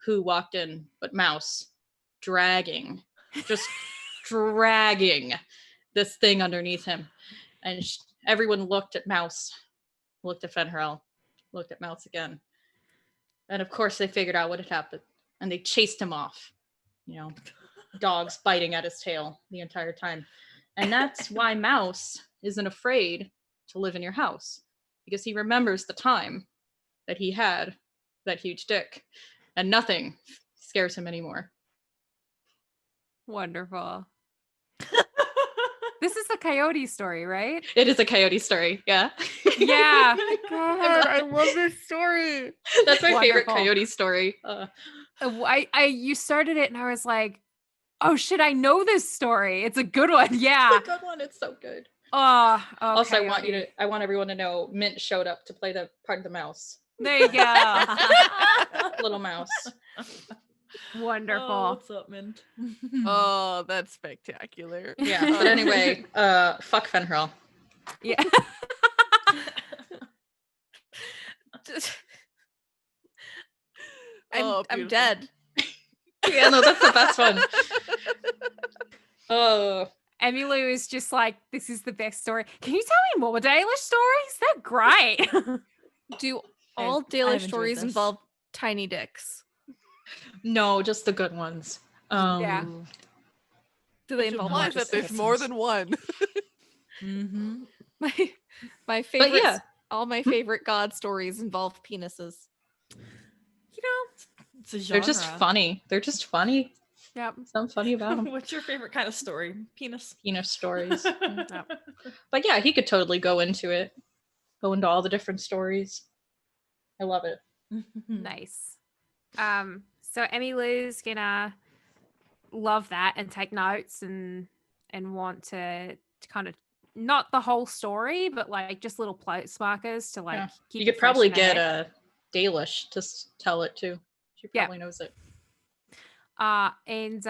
who walked in but Mouse, dragging this thing underneath him. And everyone looked at Mouse, looked at Fenrir, looked at Mouse again. And of course they figured out what had happened, and they chased him off. Dogs biting at his tail the entire time. And that's why Mouse isn't afraid to live in your house, because he remembers the time that he had that huge dick, and nothing scares him anymore. Wonderful. This is the coyote story, right? It is a coyote story, yeah. Yeah. God, I love this story. That's my favorite Wonderful. coyote story. You started it and I was like, oh shit, I know this story. It's a good one. Yeah. It's a good one. It's so good. Oh, Also, coyote. I want everyone to know Mint showed up to play the part of the mouse. There you go. Little mouse. Wonderful. Oh, what's up, Mint? Oh, that's spectacular. Yeah, but anyway, fuck Fenrir. Yeah. I'm beautiful. dead. Yeah, no, that's the best one. Oh. Emmylou is just like, this is the best story. Can you tell me more Dalish stories? They're great. Do I've- all I've Dalish enjoyed stories this. involve tiny dicks? No, just the good ones. Yeah. Do they Which involve implies lots that of there's dicks? more than one. Mm-hmm. My favorite. yeah. All my favorite god stories involve penises. You know, It's a genre. They're just funny. They're just funny. yep. Something funny about them. What's your favorite kind of story? Penis. Penis stories. Yep. But yeah, he could totally go into it. Go into all the different stories. I love it. Nice. So Emmylou's gonna love that and take notes and want to kind of not the whole story, but like just little place markers to like Yeah. keep You it could fresh probably in her get head. Dalish to tell it too. She Yeah. probably knows it. And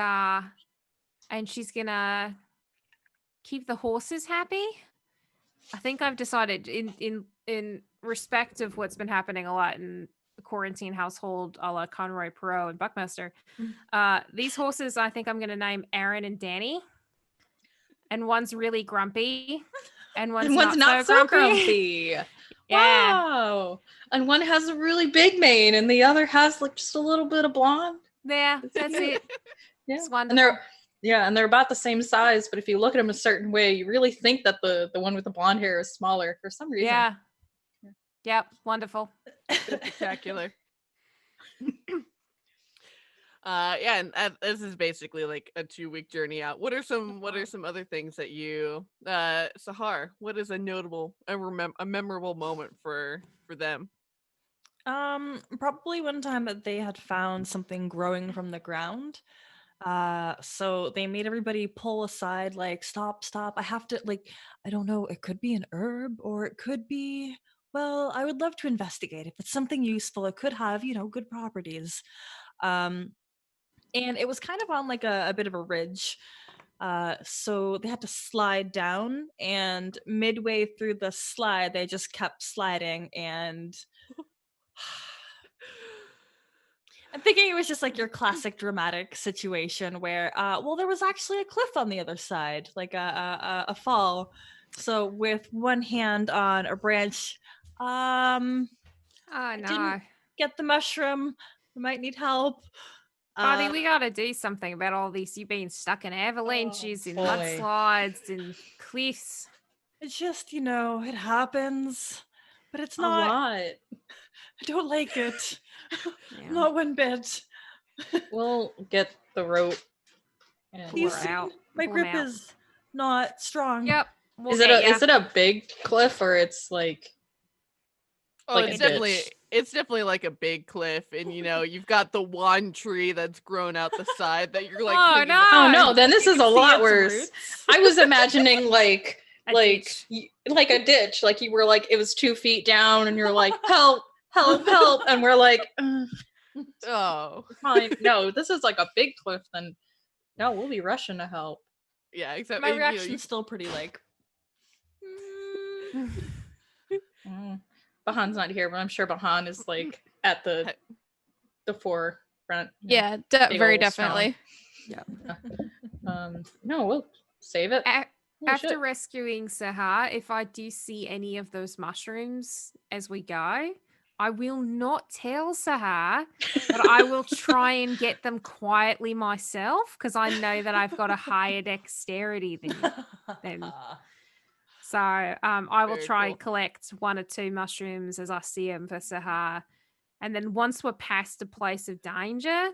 she's gonna keep the horses happy. I think I've decided in respect of what's been happening a lot in the quarantine household, a la Conroy, Perot, and Buckmaster. These horses, I think I'm going to name Aaron and Danny. And one's really grumpy, and one's not so grumpy. Yeah. Wow. And one has a really big mane, and the other has like just a little bit of blonde. Yeah, that's it. Yeah. It's And wonderful. they're about the same size, but if you look at them a certain way, you really think that the one with the blonde hair is smaller for some reason. Yeah. Yep. Wonderful. Spectacular. Yeah, and this is basically like a 2-week journey out. What are some other things that you Saharr, what is a memorable moment for them? Probably one time that they had found something growing from the ground. So they made everybody pull aside, like, stop, I have to, like, I don't know, it could be an herb, or it could be, well, I would love to investigate. If it's something useful, it could have, good properties. And it was kind of on like a bit of a ridge. So they had to slide down, and midway through the slide, they just kept sliding, and I'm thinking it was just like your classic dramatic situation where, well, there was actually a cliff on the other side, like a fall. So with one hand on a branch, Oh no. didn't get the mushroom. We might need help. Buddy, we gotta do something about all these. You've been stuck in avalanches and boy. mudslides and cliffs. It's just, it happens, but it's A not. lot. I don't like it. Yeah. Not one bit. We'll get the rope. And Pull her out. My Pull 'em grip out. is not strong. Yep. We'll is it get ya. is it a big cliff, or it's like Oh, like it's a ditch? definitely like a big cliff, and you've got the one tree that's grown out the side that you're like. Oh, picking no. up. Oh no, then this You is can a see lot its worse. roots. I was imagining like A like ditch. like a ditch, like you were like it was 2 feet down, and you're like help, and we're like Oh, fine. No, this is like a big cliff. Then no, we'll be rushing to help. yeah. Except My reaction's still pretty like. Bahan's not here, but I'm sure Bahan is like at the forefront. Yeah, big very old definitely. No, we'll save it. Holy After shit. rescuing Saharr, if I do see any of those mushrooms as we go, I will not tell Saharr, but I will try and get them quietly myself, because I know that I've got a higher dexterity than So I will Very try cool. and collect 1 or 2 mushrooms as I see them for Saharr. And then once we're past a place of danger,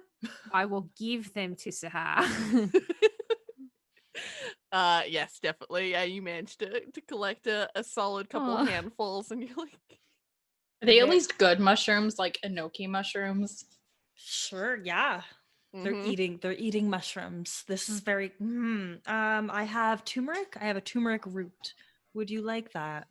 I will give them to Saharr. Yes, definitely. Yeah, you managed to collect a solid couple Aw. handfuls, and you're like, Are they at Yeah. least good mushrooms, like enoki mushrooms? Sure, yeah. They're mhm. eating mushrooms. This is very. I have turmeric. I have a turmeric root. Would you like that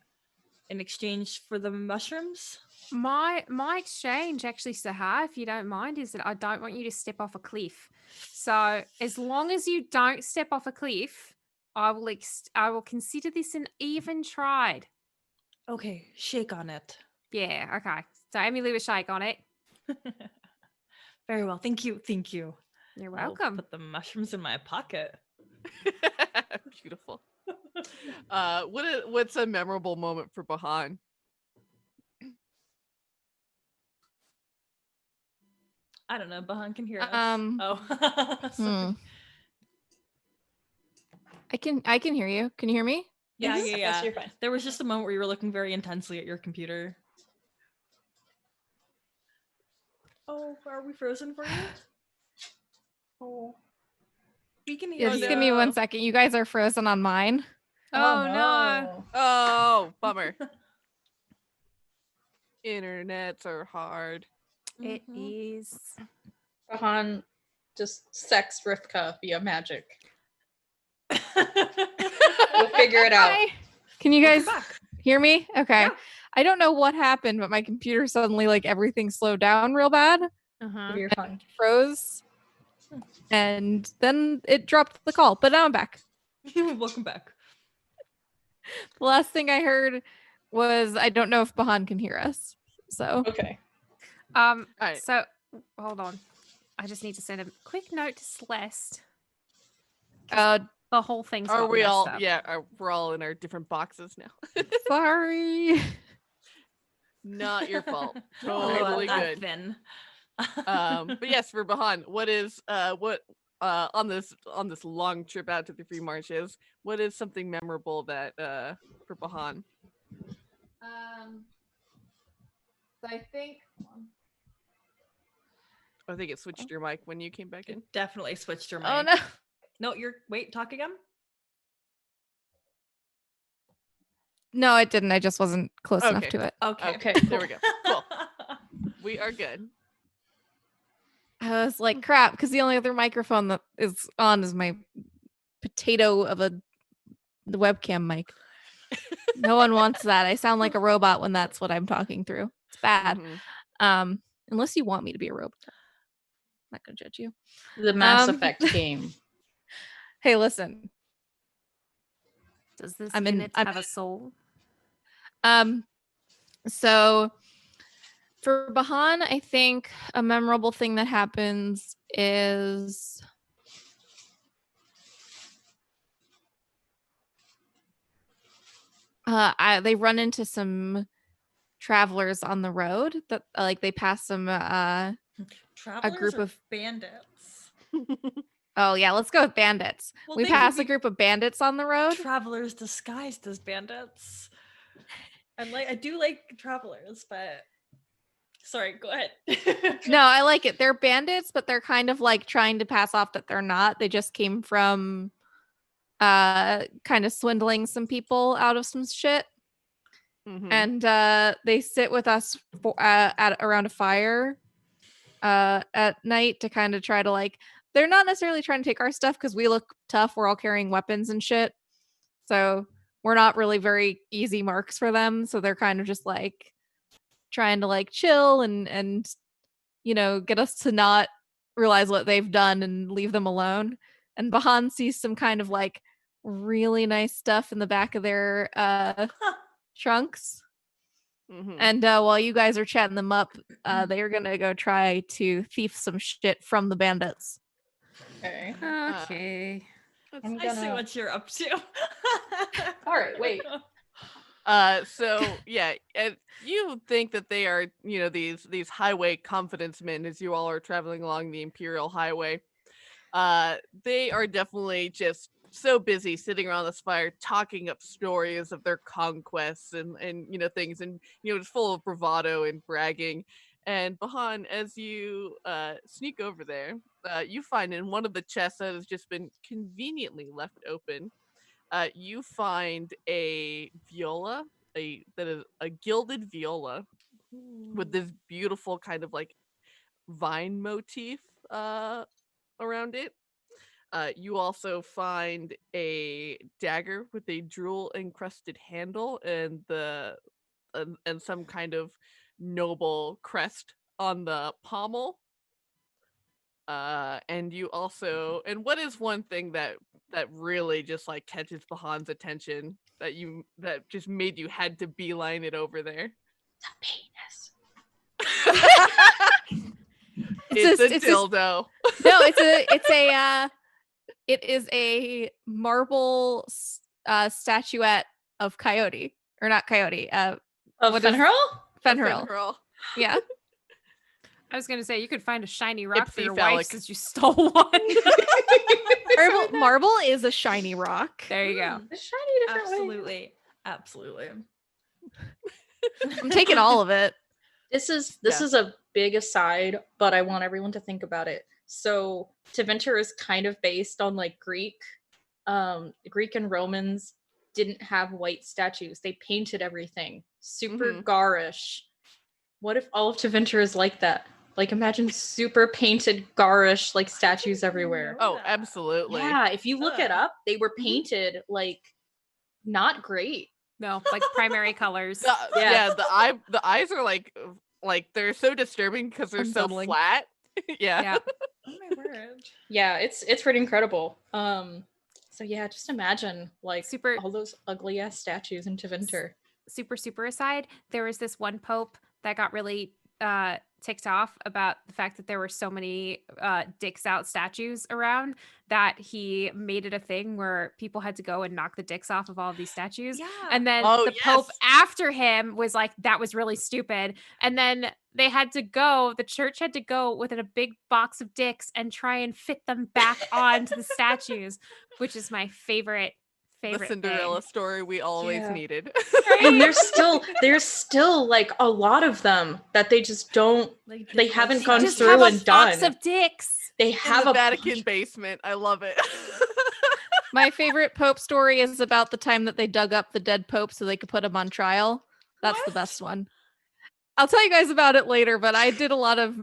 in exchange for the mushrooms? My exchange, actually, Saharr, if you don't mind, is that I don't want you to step off a cliff. So as long as you don't step off a cliff, I will consider this an even tried. Okay, shake on it. Yeah, okay. So Emmylou, a shake on it. Very well. Thank you. You're I'll welcome. put the mushrooms in my pocket. Beautiful. What's a memorable moment for Bahan? I don't know. Bahan can hear us. I Sorry. can hear you. Can you hear me? Yeah. Yes, you're fine. There was just a moment where you were looking very intensely at your computer. Oh, are we frozen for you? Oh, We can hear Yeah, you. just give me 1 second. You guys are frozen on mine. Oh, no. Oh, bummer. Internets are hard. It Mhm. is. Bahan just sex Rivka via magic. We'll figure it out. Hi. Can you guys Welcome back. hear me? Okay. Yeah. I don't know what happened, but my computer suddenly, like, everything slowed down real bad. Uh-huh. You're fine. Froze. And then it dropped the call. But now I'm back. Welcome back. The last thing I heard was I don't know if Bahan can hear us. So Okay. Alright. So hold on. I just need to send a quick note to Celeste. The whole thing's Are got we messed all? up. Yeah, we're all in our different boxes now. sorry. Not your fault. Oh, Totally that's good. Athven. But yes, for Bahan, what is on this long trip out to the Free Marches, what is something memorable that for Bahan? So I think I think it switched your mic when you came back in. Definitely switched your mic. Oh no. No, wait, talk again? No, it didn't. I just wasn't close enough Okay. to it. Okay. Okay. There we go. Cool. We are good. I was like, crap, because the only other microphone that is on is my potato of the webcam mic. No one wants that. I sound like a robot when that's what I'm talking through. It's bad. Mhm. Unless you want me to be a robot. I'm not gonna judge you. The Mass Effect game. Hey, listen. Does this I'm in- unit I'm- have a soul? So for Bahan, I think a memorable thing that happens is they run into some travelers on the road that like they pass some Travelers group or of- bandits. oh yeah, let's go with bandits. Well, We they could pass a be group of bandits on the road. Travelers disguised as bandits. I do like travelers, but sorry, go ahead. No, I like it. They're bandits, but they're kind of like trying to pass off that they're not. They just came from kind of swindling some people out of some shit. Mhm. And they sit with us around a fire at night to kind of try to like, they're not necessarily trying to take our stuff because we look tough. We're all carrying weapons and shit. So we're not really very easy marks for them. So they're kind of just like trying to like chill and you know, get us to not realize what they've done and leave them alone. And Bahan sees some kind of like really nice stuff in the back of their trunks. Mhm. And while you guys are chatting them up, they are gonna go try to thief some shit from the bandits. Okay. Okay. I'm I see gonna- what you're up to. All right, wait. So yeah, and you think that they are, you know, these highway confidence men as you all are traveling along the Imperial Highway. They are definitely just so busy sitting around this fire talking up stories of their conquests and you know things, and you know, it's full of bravado and bragging. And Bahan, as you sneak over there, you find in one of the chests that has just been conveniently left open, you find a viola, that is a gilded viola with this beautiful kind of like vine motif around it. You also find a dagger with a jewel encrusted handle and and some kind of noble crest on the pommel. And you also, and what is one thing that really just like catches Bahan's attention that just made you had to beeline it over there? The penis. It's a it's dildo. No, it is a marble statuette of Coyote, or not Coyote. Of what is- Fenrir? Fenrir. Yeah. I was gonna say you could find a shiny rock for your Ipsy-phallic. wife since you stole one. Marble is a shiny rock. There you go. It's shiny different way. Absolutely. Absolutely. I'm taking all of it. This is Yeah. a big aside, but I want everyone to think about it. So Tevinter is kind of based on like Greek. Greek and Romans didn't have white statues. They painted everything. Super garish. What if all of Tevinter is like that? Like imagine super painted garish like statues everywhere. Oh, absolutely. Yeah, if you look it up, they were painted like not great. No, like primary colors. Yeah, the eyes are like they're so disturbing because they're so Unsettling. flat. Yeah. Yeah. Oh my word. Yeah, it's pretty incredible. So yeah, just imagine like Super- all those ugly ass statues in Tevinter. Super aside, there was this one pope that got really ticked off about the fact that there were so many dicks out statues around that he made it a thing where people had to go and knock the dicks off of all of these statues. Yeah. And then Oh, the Pope yes. after him was like, that was really stupid. And then the church had to go with a big box of dicks and try and fit them back onto the statues, which is my favorite The Cinderella thing. story we always Yeah. needed. And there's still like a lot of them that they just don't Like, they haven't gone Just through have a and box done. of dicks. They In have the a Vatican bunch- basement. I love it. My favorite Pope story is about the time that they dug up the dead Pope so they could put him on trial. That's the best one. I'll tell you guys about it later, but I did a lot of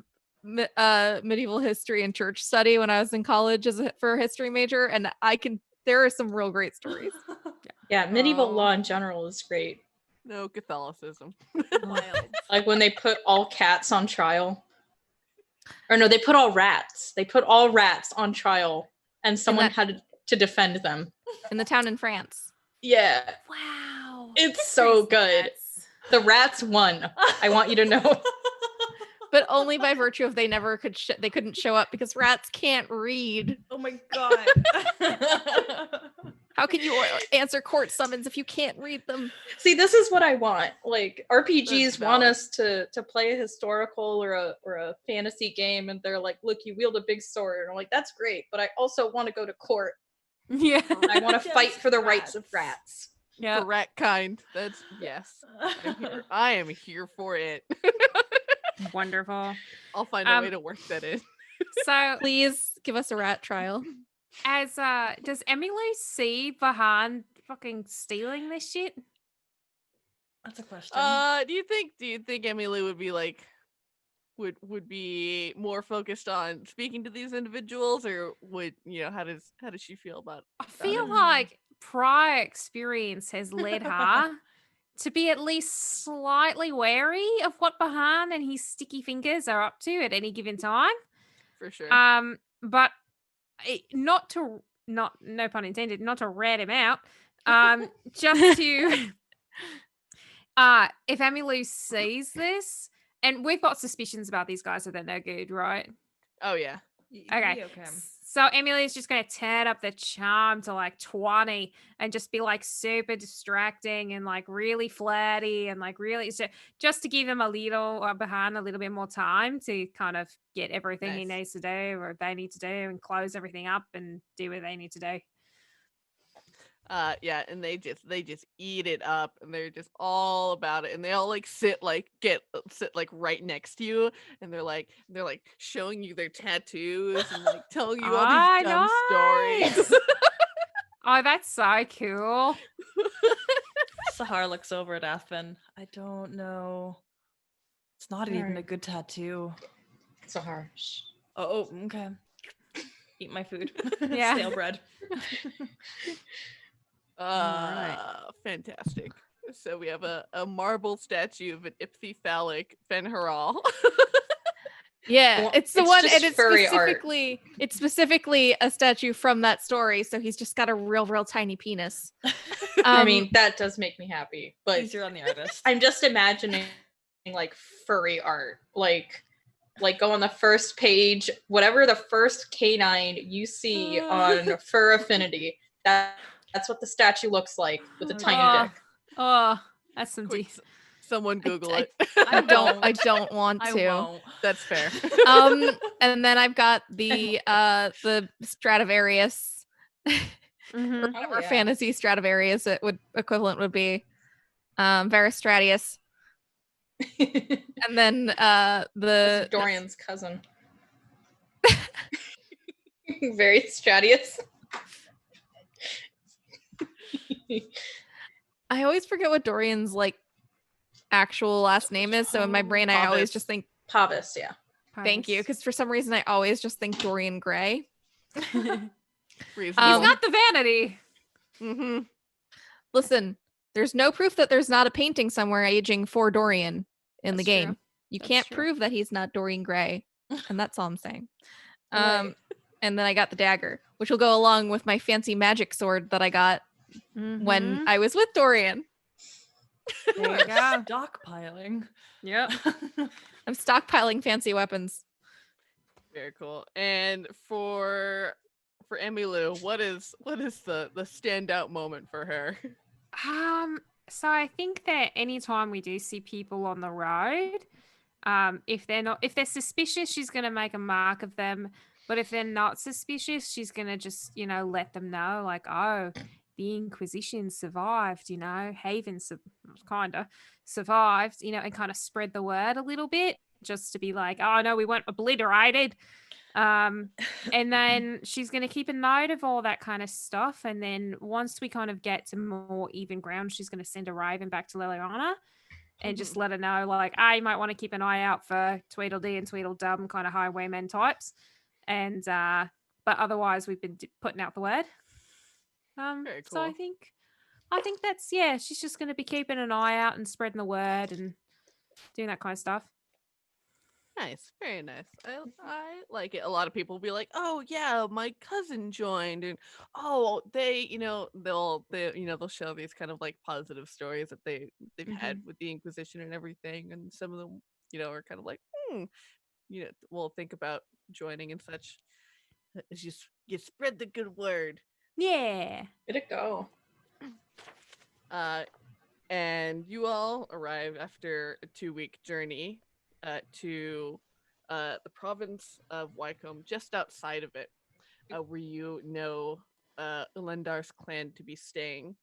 medieval history and church study when I was in college for a history major, and there are some real great stories. Yeah, medieval Oh. law in general is great. No Catholicism. Wild. Like when they put all cats on trial. Or no, they put all rats. They put all rats on trial and someone had to defend them. In the town in France. Yeah. Wow. It's so good. The rats won. I want you to know. But only by virtue of they couldn't show up because rats can't read. Oh my god. How can you answer court summons if you can't read them? See, this is what I want. Like RPGs That's want valid. us to play a historical or a fantasy game, and they're like, "Look, you wield a big sword," and I'm like, "That's great," but I also want to go to court. Yeah. I want to fight Against for the rights of rats. rats. Yeah. The rat kind. That's yes. I am here for it. Wonderful. I'll find a way to work that in. So Please give us a rat trial. as does Emmylou see Bahan fucking stealing this shit? That's a question. Do you think Emmylou would be like would be more focused on speaking to these individuals, or would how does she feel about I feel it? like prior experience has led her to be at least slightly wary of what Bahan and his sticky fingers are up to at any given time. For sure. But no pun intended, not to rat him out. Just to if Emmylou sees this, and we've got suspicions about these guys, so they're no good, right? Oh yeah. Okay. So Emily's just going to turn up the charm to like 20 and just be like super distracting and like really flirty and like really just to give him Bahan a little bit more time to kind of get everything he Nice. needs to do or they need to do and close everything up and do what they need to do. Yeah, and they just eat it up, and they're just all about it, and they all like sit like right next to you, and they're like showing you their tattoos and like telling you all these dumb stories. Oh, that's so cool. Saharr looks over at Athven. I don't know. It's not even Alright. a good tattoo. Saharr. Oh, okay. Eat my food. Yeah. Stale bread. Fantastic. So we have a marble statue of an ichthyphallic Fenrir. Yeah, Well, it's the it's one, just and it's specifically a statue from that story. So he's just got a real tiny penis. I mean, that does make me happy, but Easier on the artist. I'm just imagining like furry art, like like go on the first page, whatever the first canine you see on Fur Affinity. That's what the statue looks like with a tiny dick. Oh, that's some Quick, deep. someone Google it. I don't want to. I won't. That's fair. And then I've got the Stradivarius. Mhm. Whatever fantasy Stradivarius equivalent would be. Varistratius. And then This is Dorian's cousin. Very Stratius. I always forget what Dorian's like actual last name is, so in my brain I always just think Pavis, yeah. thank you, because for some reason I always just think Dorian Gray. He's got the vanity. Mm-hmm. Listen, there's no proof that there's not a painting somewhere aging for Dorian in the That's game. true. You That's can't true. prove that he's not Dorian Gray, and that's all I'm saying. Right. And then I got the dagger, which will go along with my fancy magic sword that I got when I was with Dorian. There you go. Stockpiling. Yep. I'm stockpiling fancy weapons. Very cool. And for Emmylou, what is the standout moment for her? So I think that anytime we do see people on the road, if they're suspicious, she's gonna make a mark of them. But if they're not suspicious, she's gonna just, let them know, like, oh, the Inquisition survived, Haven kinda survived, and kind of spread the word a little bit, just to be like, oh no, we weren't obliterated. And then she's going to keep a note of all that kind of stuff. And then once we kind of get to more even ground, she's going to send a raven back to Liliana and just let her know, like, you might want to keep an eye out for Tweedledee and Tweedledum kind of highwaymen types. And, but otherwise we've been putting out the word. Very cool. So I think that's, she's just going to be keeping an eye out and spreading the word and doing that kind of stuff. Nice, very nice. I like it. A lot of people will be like, "Oh yeah, my cousin joined," and they'll show these kind of like positive stories that they've had with the Inquisition and everything, and some of them, are kind of like, we'll think about joining and such. It's just you spread the good word. Yeah. Way to go. And you all arrive after a 2-week journey to the province of Wycome, just outside of it, where Ylyndar's clan to be staying.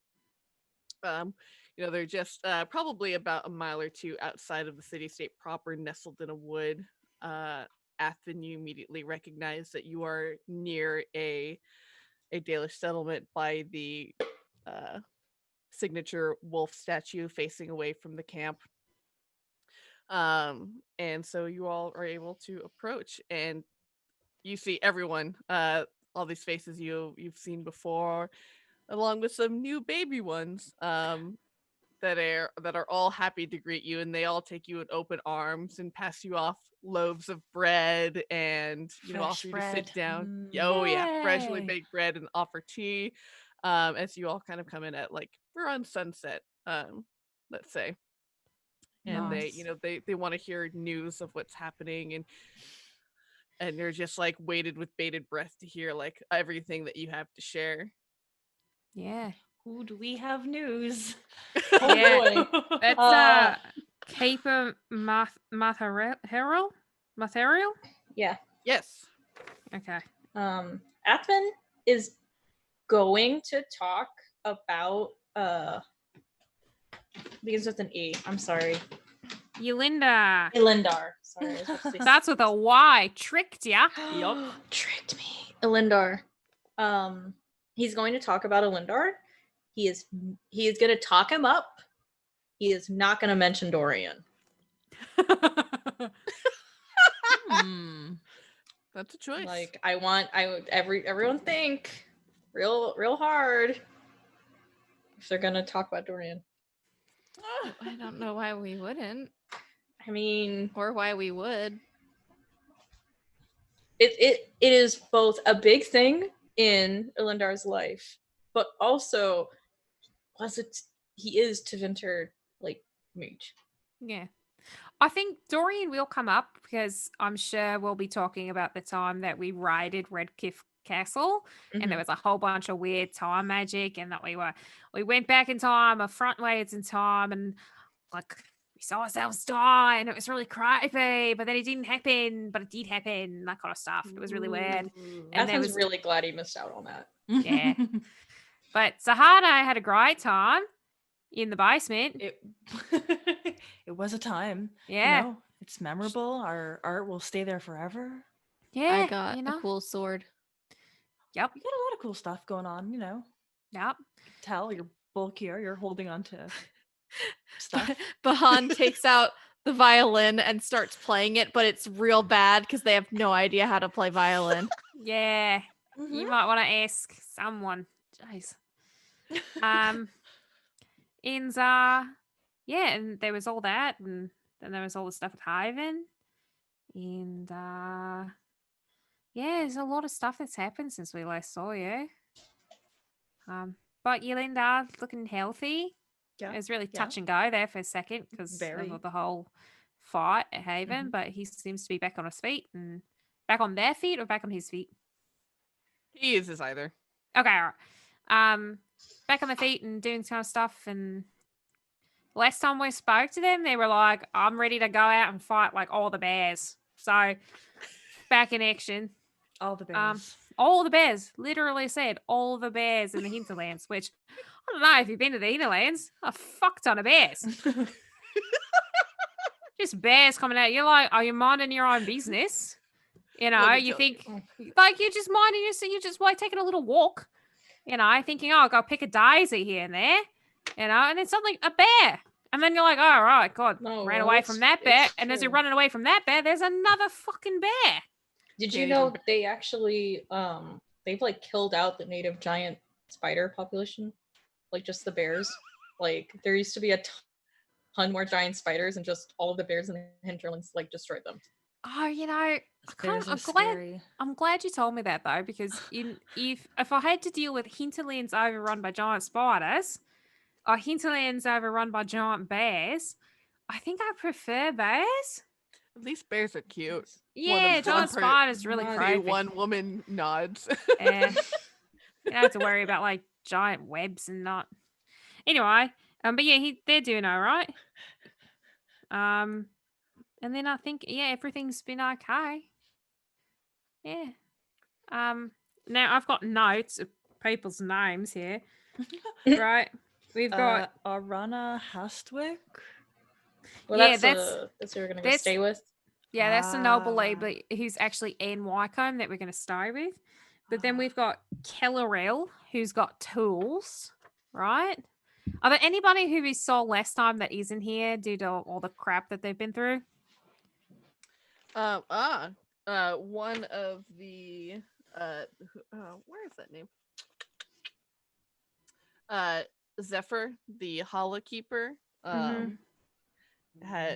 They're just probably about a mile or two outside of the city-state proper, nestled in a wood. Athven, you immediately recognize that you are near a Dalish settlement by the signature wolf statue facing away from the camp. And so you all are able to approach, and you see everyone, all these faces you've seen before, along with some new baby ones, that are all happy to greet you, and they all take you in open arms and pass you off loaves of bread and offer you to sit down. Oh yeah, freshly Yay. baked bread, and offer tea. As you all kind of come in at we're on sunset, let's say. And Nice. they want to hear news of what's happening, and they're just waited with bated breath to hear everything that you have to share. Yeah. Who do we have news? Oh Yeah. boy. It's Caper Material? Yeah. Yes. Okay. Athven is going to talk about begins with an E. I'm sorry. Ylyndar. Ylyndar. Sorry. I was about to say That's with a Y. Tricked ya. Yup. Tricked me. Ylyndar. He's going to talk about Ylyndar. He is going to talk him up. He is not going to mention Dorian. That's a choice. Everyone think real hard if they're going to talk about Dorian. I don't know why we wouldn't. I mean, or why we would. It is both a big thing in Ylindar's life, but also he is to Venture mage. Yeah. I think Dorian will come up because I'm sure we'll be talking about the time that we raided Redcliffe Castle and there was a whole bunch of weird time magic and that we went back in time, or front ways in time, and like we saw ourselves die and it was really creepy, but then it didn't happen, but it did happen, that kind of stuff. It was really weird. And Athven's really glad he missed out on that. Yeah. But Saharr and I had a great time in the basement. It was a time. Yeah. You know, it's memorable. Our art will stay there forever. Yeah. I got a cool sword. Yep. You got a lot of cool stuff going on, you know. Yep. Tell you're bulkier, you're holding on to stuff. Bahan takes out the violin and starts playing it, but it's real bad because they have no idea how to play violin. Yeah. You might want to ask someone. Jeez. And there was all that, and then there was all the stuff at Athven. And there's a lot of stuff that's happened since we last saw you. But Ylyndar looking healthy. Yeah. It was really touch and go there for a second because of the whole fight at Athven, but he seems to be back on his feet and back on their feet or back on his feet. He uses either. Okay, all right. Back on their feet and doing kind of stuff. And last time we spoke to them, they were like, "I'm ready to go out and fight like all the bears." So back in action. All the bears. All the bears. Literally said all the bears in the hinterlands. Which I don't know if you've been to the hinterlands. A fuck ton of bears. Just bears coming out. You're like, are you minding your own business? You know, you think like you're just minding yourself. You're just like taking a little walk. You know, thinking, oh, I'll go pick a daisy here and there. You know, and then suddenly a bear. And then you're like, oh, right, God, ran away from that bear. And as you're running away from that bear, there's another fucking bear. Did you know they actually, they've like killed out the native giant spider population? Like just the bears? Like there used to be a ton more giant spiders and just all of the bears in the hinterlands like destroyed them. Oh, you know, I'm glad you told me that though, because if I had to deal with hinterlands overrun by giant spiders or hinterlands overrun by giant bears, I think I prefer bears. At least bears are cute. Yeah, giant spiders really creepy. One woman nods. Yeah. You don't have to worry about like giant webs and not. Anyway, but yeah, they're doing all right. And then I think everything's been okay. Yeah. Now I've got notes of people's names here. Right. We've got Arana Hastwick. Well, yeah, that's who we're gonna stay with. Yeah, that's the noble lady who's actually in Wycome that we're gonna stay with. But then we've got Kellerell, who's got tools, right? Are there anybody who we saw last time that isn't here due to all the crap that they've been through? One of the where is that name? Zephyr, the Hala Keeper,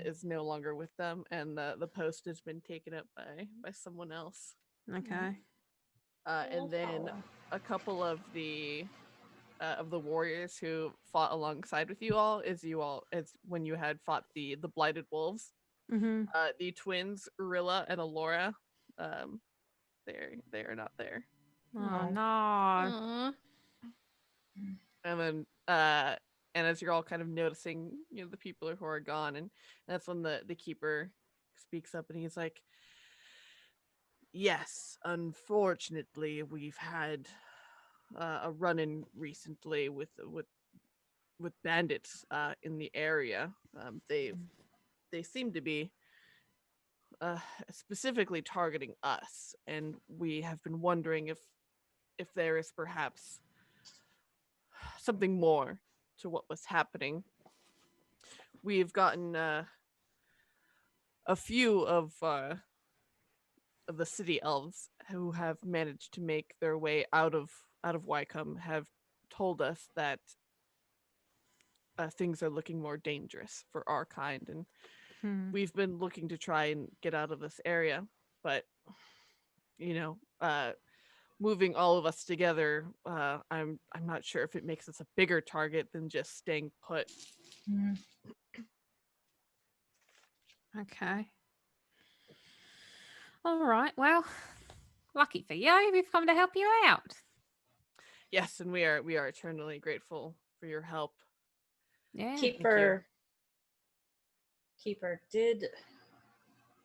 is no longer with them, and the post has been taken up by someone else. Okay. And then a couple of the warriors who fought alongside with you all is when you had fought the blighted wolves. The twins Urilla and Alora, they are not there. Oh no. And then and as you're all kind of noticing, you know, the people who are gone, and that's when the keeper speaks up and he's like, yes, unfortunately we've had a run-in recently with bandits in the area. They seem to be specifically targeting us, and we have been wondering if there is perhaps something more to what was happening. We've gotten a few of the city elves who have managed to make their way out of Wycome have told us that things are looking more dangerous for our kind, and we've been looking to try and get out of this area, but you know, moving all of us together, I'm not sure if it makes us a bigger target than just staying put. Okay. All right. Well, lucky for you, we've come to help you out. Yes, and we are eternally grateful for your help. Yeah. Keeper,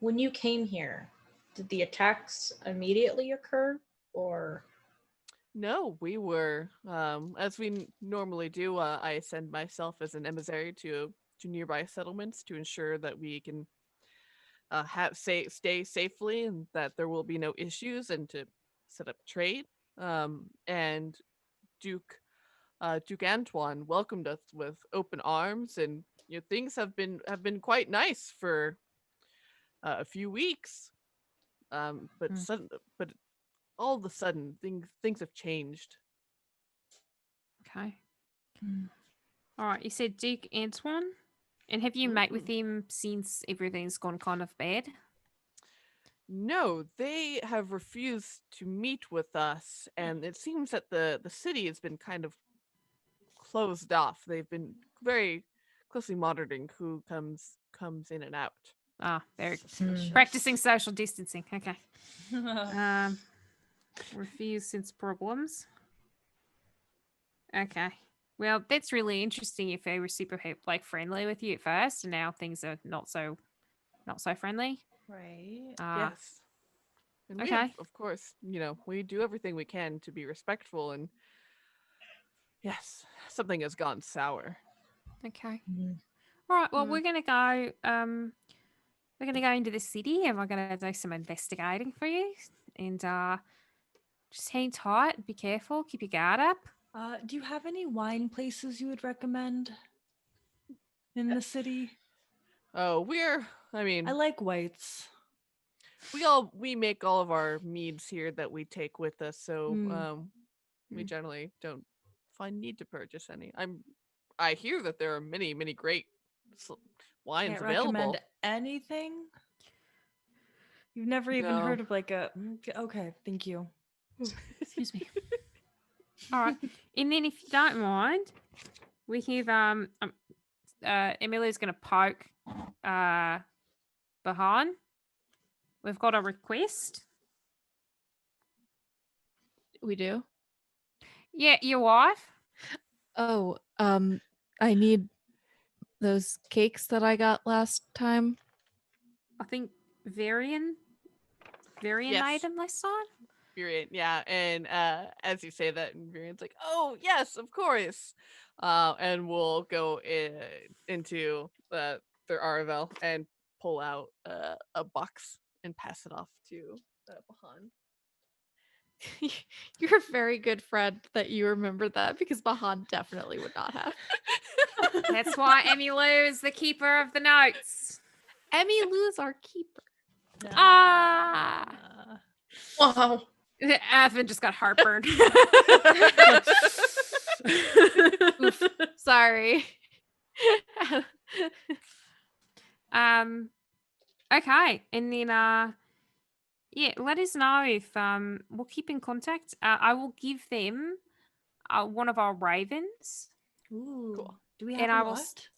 when you came here, did the attacks immediately occur, or? No, we were, as we normally do. I send myself as an emissary to nearby settlements to ensure that we can stay safely and that there will be no issues, and to set up trade. And Duke Duke Antoine welcomed us with open arms, and things have been quite nice for a few weeks. But all of a sudden things have changed. Okay. All right. You said Duke Antoine, and have you met with him since everything's gone kind of bad? No, they have refused to meet with us, and it seems that the city has been kind of closed off. They've been very closely monitoring who comes in and out. Ah, very practicing social distancing. Okay. Refuse since problems. Okay. Well, that's really interesting. If they were super friendly with you at first, and now things are not so friendly. Right. Yes. And we, Okay. of course, we do everything we can to be respectful, and yes, something has gone sour. Okay. All right. Well, we're gonna go. We're gonna go into the city, and we're gonna do some investigating for you. And just hang tight. Be careful. Keep your guard up. Do you have any wine places you would recommend in the city? Oh, I like whites. we make all of our meads here that we take with us, so we generally don't find need to purchase any. I hear that there are many great wines Can't available. recommend anything? You've never even heard of okay, thank you. Excuse me. All right. And then, if you don't mind, we have Emmylou's gonna poke Bahan. We've got a request. We do? Yeah, your wife. Oh, I need those cakes that I got last time. I think Varian made them last time. Varian, yeah, and as you say that, and Varian's like, "Oh yes, of course," and we'll go into their Aravel and pull out a box and pass it off to Bahan. You're a very good friend that you remember that, because Bahan definitely would not have. That's why Emmylou is the keeper of the notes. Emmylou's our keeper. Wow. Athven just got heartburn. Oof, sorry. Okay, and then let us know if we'll keep in contact. I will give them one of our ravens. Ooh. Cool. Do we have And a I will lot?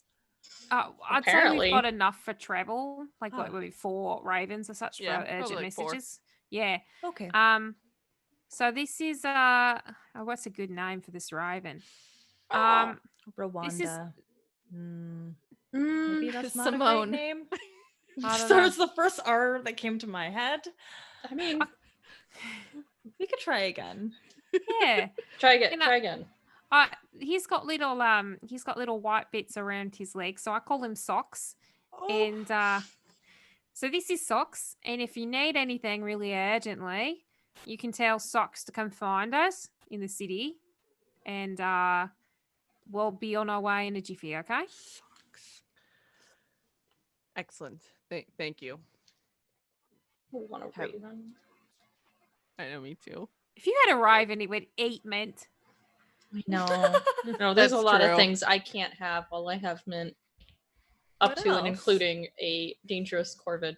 I'd say we've Apparently. got enough for travel, like what maybe 4 ravens or such Yeah, for urgent probably like 4. messages. Yeah. Okay. So this is what's a good name for this raven? Rwanda. Maybe that's not Simone. a great name. I don't So know. it's the first R that came to my head. I mean, We could try again. Yeah. try again. You know- Try again. He's got little white bits around his legs, so I call him Socks. Oh. And so this is Socks, and if you need anything really urgently, you can tell Socks to come find us in the city, and we'll be on our way in a jiffy, okay? Excellent. Thank you. We want a raven. I know, me too. If you had a raven, it would eat mint. No, there's a That's lot true. of things I can't have while I have mint. Up What to and else? including a dangerous corvid.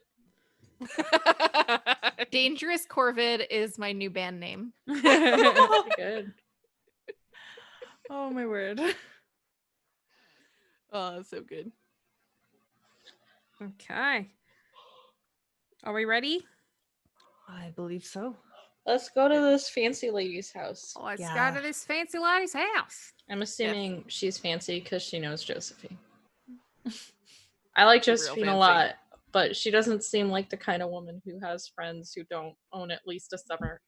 Dangerous Corvid is my new band name. Good. Oh my word. Oh, so good. Okay. Are we ready? I believe so. Let's go to this fancy lady's house. Let's Yeah. go to this fancy lady's house. I'm assuming she's fancy because she knows Josephine. I like Real Josephine a fancy. lot, but she doesn't seem like the kind of woman who has friends who don't own at least a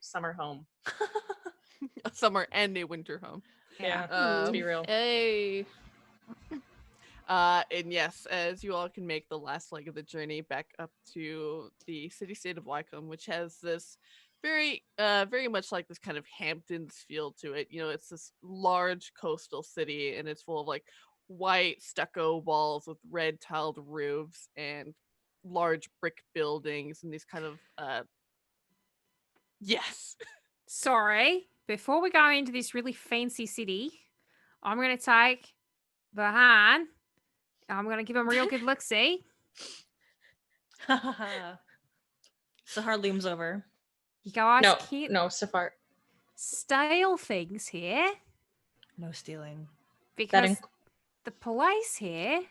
summer home. A summer and a winter home. Yeah, let's be real. Hey. And yes, as you all can make the last leg of the journey back up to the city-state of Wycome, which has this very much like this kind of Hamptons feel to it. You know, it's this large coastal city, and it's full of like white stucco walls with red tiled roofs and large brick buildings and these kind of yes. Sorry, before we go into this really fancy city, I'm going to take Bahan. I'm going to give him a real good look-see. Saharr looms over. You guys No, can't Saharr. steal things here No stealing. because the police here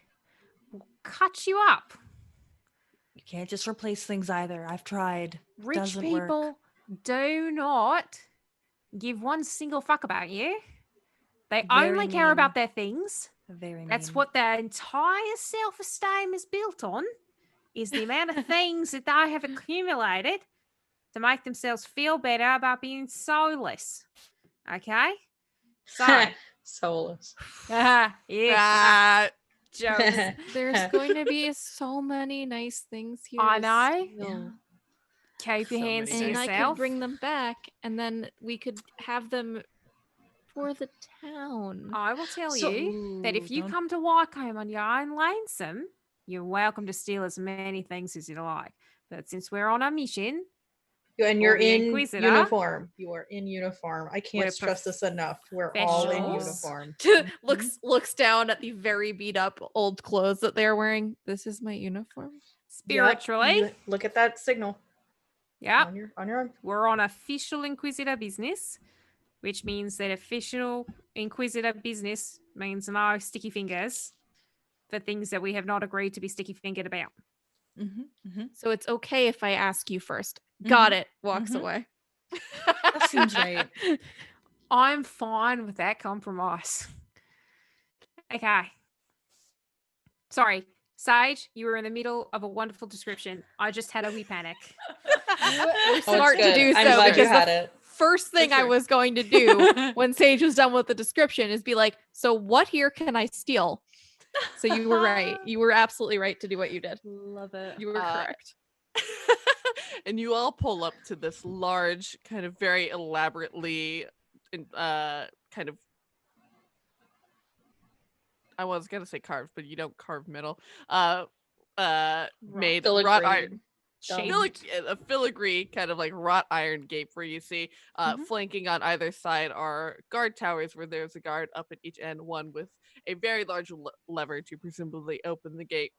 will cut you up. You can't just replace things either. I've tried. Rich Doesn't people work. do not give one single fuck about you. They Very only care mean. about their things. Very mean. That's what their entire self-esteem is built on, is the amount of things that they have accumulated to make themselves feel better about being soulless. Okay? So, Soulless. yeah, jokes. There's going to be so many nice things here. I to know. steal. Keep your So hands many to And I yourself. could bring them back, and then we could have them for the town. I will tell So- you that if you don't- come to Wycombe on your own lonesome, you're welcome to steal as many things as you like. But since we're on a mission, And Or you're the in Inquisitor. uniform. You are in uniform. I can't We're stress this enough. We're all in professionals. uniform. looks down at the very beat up old clothes that they're wearing. This is my uniform. Yep, spiritually, you look at that signal yep, on your arm. we're on official Inquisitor business, which means that official Inquisitor business means no sticky fingers for things that we have not agreed to be sticky fingered about. So it's okay if I ask you first. Got it. Walks Mhm. away. That seems right. I'm fine with that compromise. Okay. Sorry, Sage, you were in the middle of a wonderful description. I just had a wee panic. We're it's smart to good. do so I'm glad you because had the it. first thing I sure. was going to do when Sage was done with the description is be like, so what here can I steal? So you were right. You were absolutely right to do what you did. Love it. You were correct. And you all pull up to this large, kind of very elaborately, kind of. I was gonna say carved, but you don't carve metal. Made wrought iron. A filigree kind of like wrought iron gate where you see flanking on either side are guard towers where there's a guard up at each end, one with a very large lever to presumably open the gate,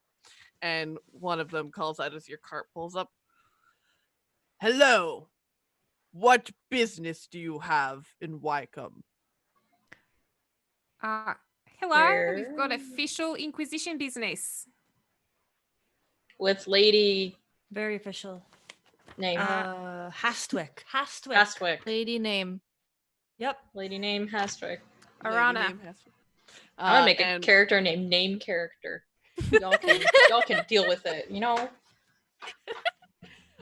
and one of them calls out as your cart pulls up, "Hello, what business do you have in Wycombe?" Hello, we've got Where- official Inquisition business. With Lady Very official. name. Hastwick. Hastwick. Lady name. Yep. Lady name Hastwick. Arana. I'm gonna make a character named Name Character. Y'all can deal with it, you know?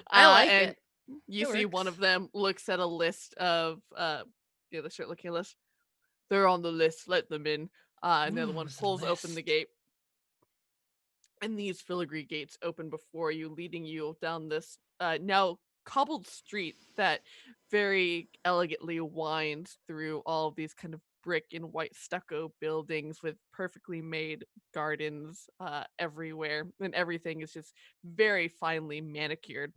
I like and it. You It see one works. of them looks at a list of the shirt looking list. "They're on the list, let them in." And the other one Who's the pulls open the list? gate. And these filigree gates open before you, leading you down this now cobbled street that very elegantly winds through all of these kind of brick and white stucco buildings with perfectly made gardens everywhere, and everything is just very finely manicured.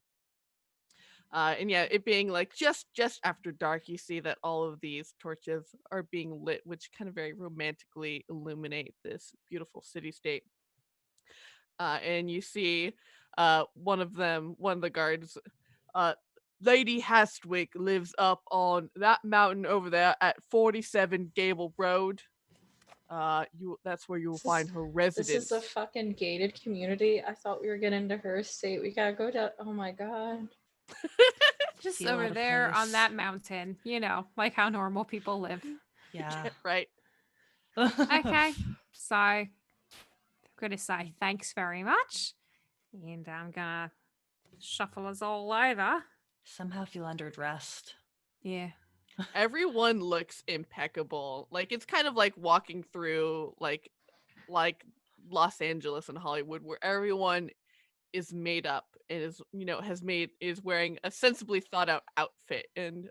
And yeah, it being like just after dark, you see that all of these torches are being lit, which kind of very romantically illuminate this beautiful city state. And you see one of the guards, "Lady Hastwick lives up on that mountain over there at 47 Gable Road." That's where you will find her residence. This is a fucking gated community. I thought we were getting to her estate. We gotta go down. Oh my god. Just Feel over out of there on place. that mountain, like how normal people live. Yeah. Right. Okay, so I'm gonna say thanks very much, and I'm gonna shuffle us all over. Somehow feel underdressed. Yeah. Everyone looks impeccable. Like it's kind of like walking through like Los Angeles and Hollywood, where everyone is made up and is wearing a sensibly thought out outfit, and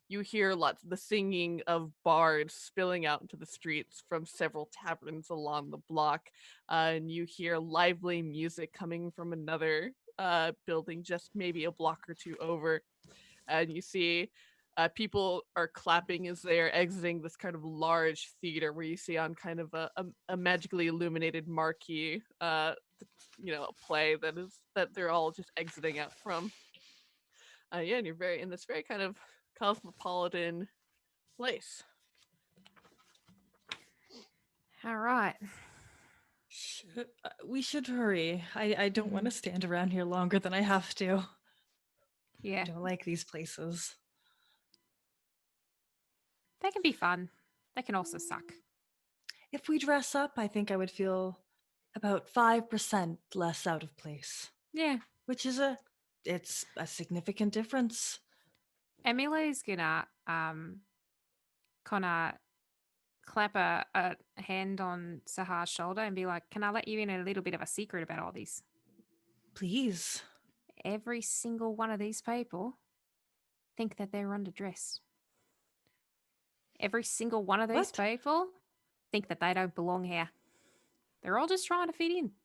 you hear lots of the singing of bards spilling out into the streets from several taverns along the block, and you hear lively music coming from another building just maybe a block or two over, and you see people are clapping as they are exiting this kind of large theater where you see on kind of a magically illuminated marquee, a play that they're all just exiting out from. Yeah, and you're very in this very kind of cosmopolitan place. All right. We should hurry. I don't want to stand around here longer than I have to. I Yeah, don't like these places. they can be fun. They can also suck. If we dress up, I think I would feel about 5% less out of place, Yeah. which is it's a significant difference. Emmylou's gonna kind of clap a hand on Sahar's shoulder and be like, "Can I let you in a little bit of a secret about all this? Please. Every single one of these people think that they're underdressed. Every single one of these What? people think that they don't belong here. They're all just trying to fit in."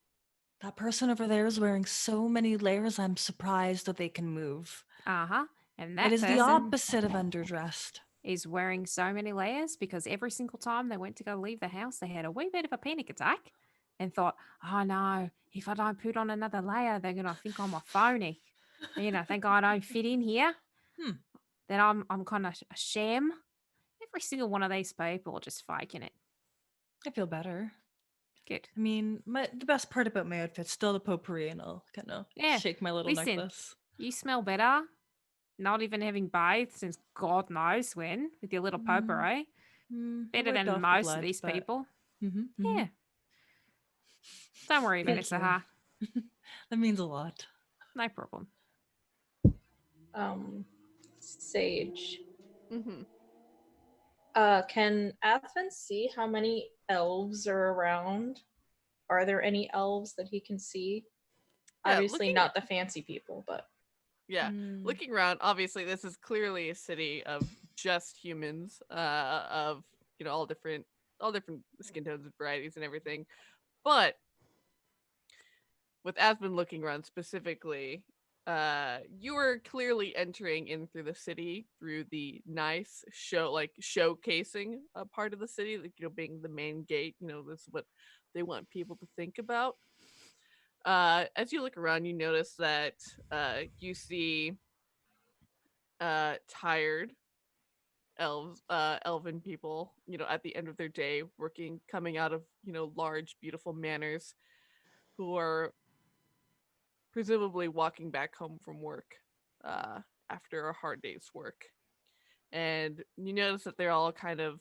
That person over there is wearing so many layers, I'm surprised that they can move. Uh-huh. And It that is the person opposite of underdressed. is wearing so many layers because every single time they went to go leave the house, they had a wee bit of a panic attack and thought, "Oh no, if I don't put on another layer, they're gonna think I'm a phony. Think I don't fit in here. That I'm kind of a sham." Every single one of these people are just faking it. I feel better. Good. I mean, the best part about my outfit's still the potpourri, and I'll kind of shake my little Listen, necklace. you smell better, not even having bathed since God knows when, with your little potpourri. Better than most of these people. Yeah. Don't worry about it, Saharr. That means a lot. No problem. Sage. Mm-hmm. Can Athven see how many elves are around? Are there any elves that he can see? Yeah, Obviously not the fancy people, but yeah, looking around, obviously this is clearly a city of just humans, of all different skin tones and varieties and everything. But with Athven looking around specifically, you are clearly entering in through the city through the nice showcasing a part of the city, like being the main gate. This is what they want people to think about. As you look around, you notice that you see tired elven people, at the end of their day working, coming out of, large, beautiful manors, who are presumably walking back home from work after a hard day's work. And you notice that they're all kind of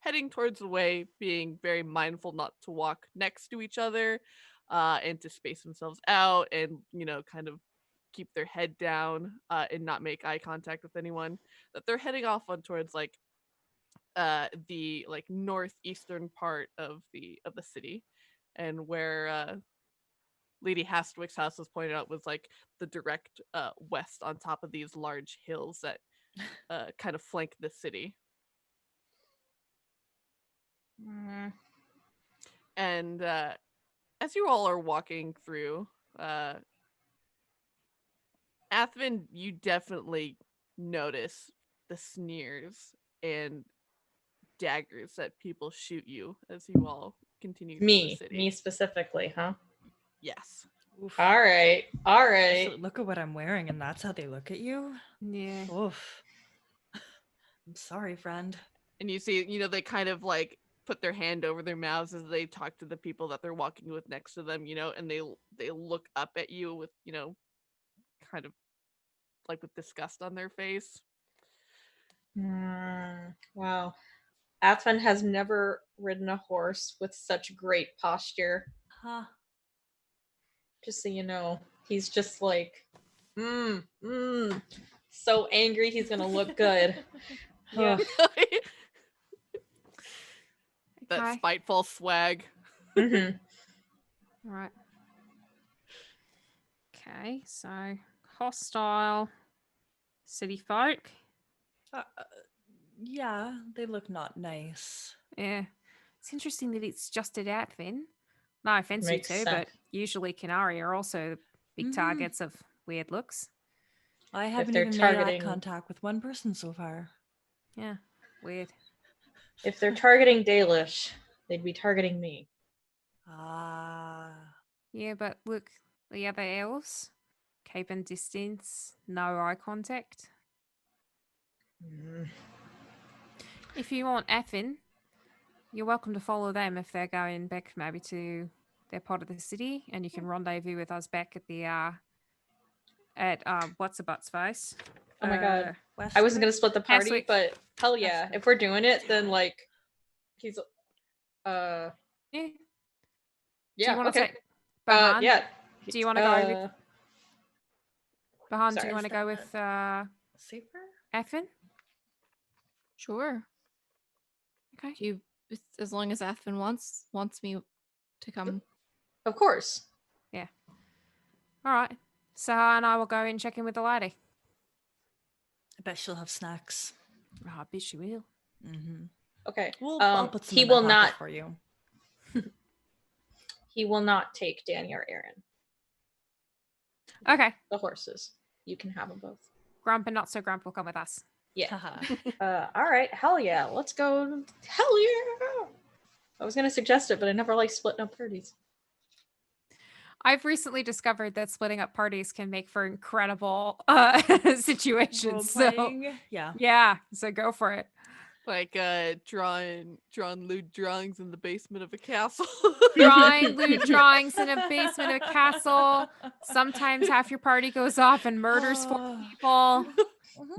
heading towards the way, being very mindful not to walk next to each other, and to space themselves out, and kind of keep their head down, and not make eye contact with anyone. That they're heading off on towards the northeastern part of the city, and where Lady Hastwick's house was pointed out was the direct west on top of these large hills that kind of flank the city. And as you all are walking through, Athven, you definitely notice the sneers and daggers that people shoot you as you all continue through the city. Me specifically, huh? Yes. Oof. All right. So look at what I'm wearing, and that's how they look at you? Yeah. Oof. I'm sorry, friend. And you see, they kind of like put their hand over their mouths as they talk to the people that they're walking with next to them, and they look up at you with, kind of like with disgust on their face. Wow. Athven has never ridden a horse with such great posture. Huh. Just so you know, he's just like, so angry he's gonna look good. Yeah. That Okay. spiteful swag. Mm-hmm. Right. Okay, so hostile city folk. Yeah, they look not nice. Yeah. It's interesting that it's just at Athven. No offense you Makes two, sense. but usually Canary are also big Mhm. targets of weird looks. I haven't they're even made eye targeting- contact with one person so far. Yeah, weird. If they're targeting Dalish, they'd be targeting me. Ah. Yeah, but look, the other elves, keeping distance, no eye contact. If you want Athven, you're welcome to follow them if they're going back maybe to their part of the city, and you can rendezvous with us back at the what's a butt's face. Oh my god. West I wasn't gonna split the party, Hastwick. but hell yeah. Hastwick. If we're doing it, then like he's Yeah. yeah, Do you want to okay. take Bahan? Yeah. Do you want to go with Bahan? Do sorry, you want to go with Safer? Athven? Sure. Okay. Do you, as long as Athven wants me to come. Of course. All right. Saharr and I will go and check in with the lady. I bet she'll have snacks. Oh, I bet she will. Mm-hmm. Okay. I'll put some he in my will pocket not for you. he will not take Danny or Aaron. Okay. The horses. You can have them both. Grump and Not So Grump will come with us. Yeah. Haha. All right. Hell yeah. Let's go. Hell yeah. I was gonna suggest it, but I never like splitting up parties. I've recently discovered that splitting up parties can make for incredible situations. So Role-playing? Yeah. yeah, so go for it. Like drawing lewd drawings in the basement of a castle. Drawing lewd drawings in a basement of a castle. Sometimes half your party goes off and murders four people.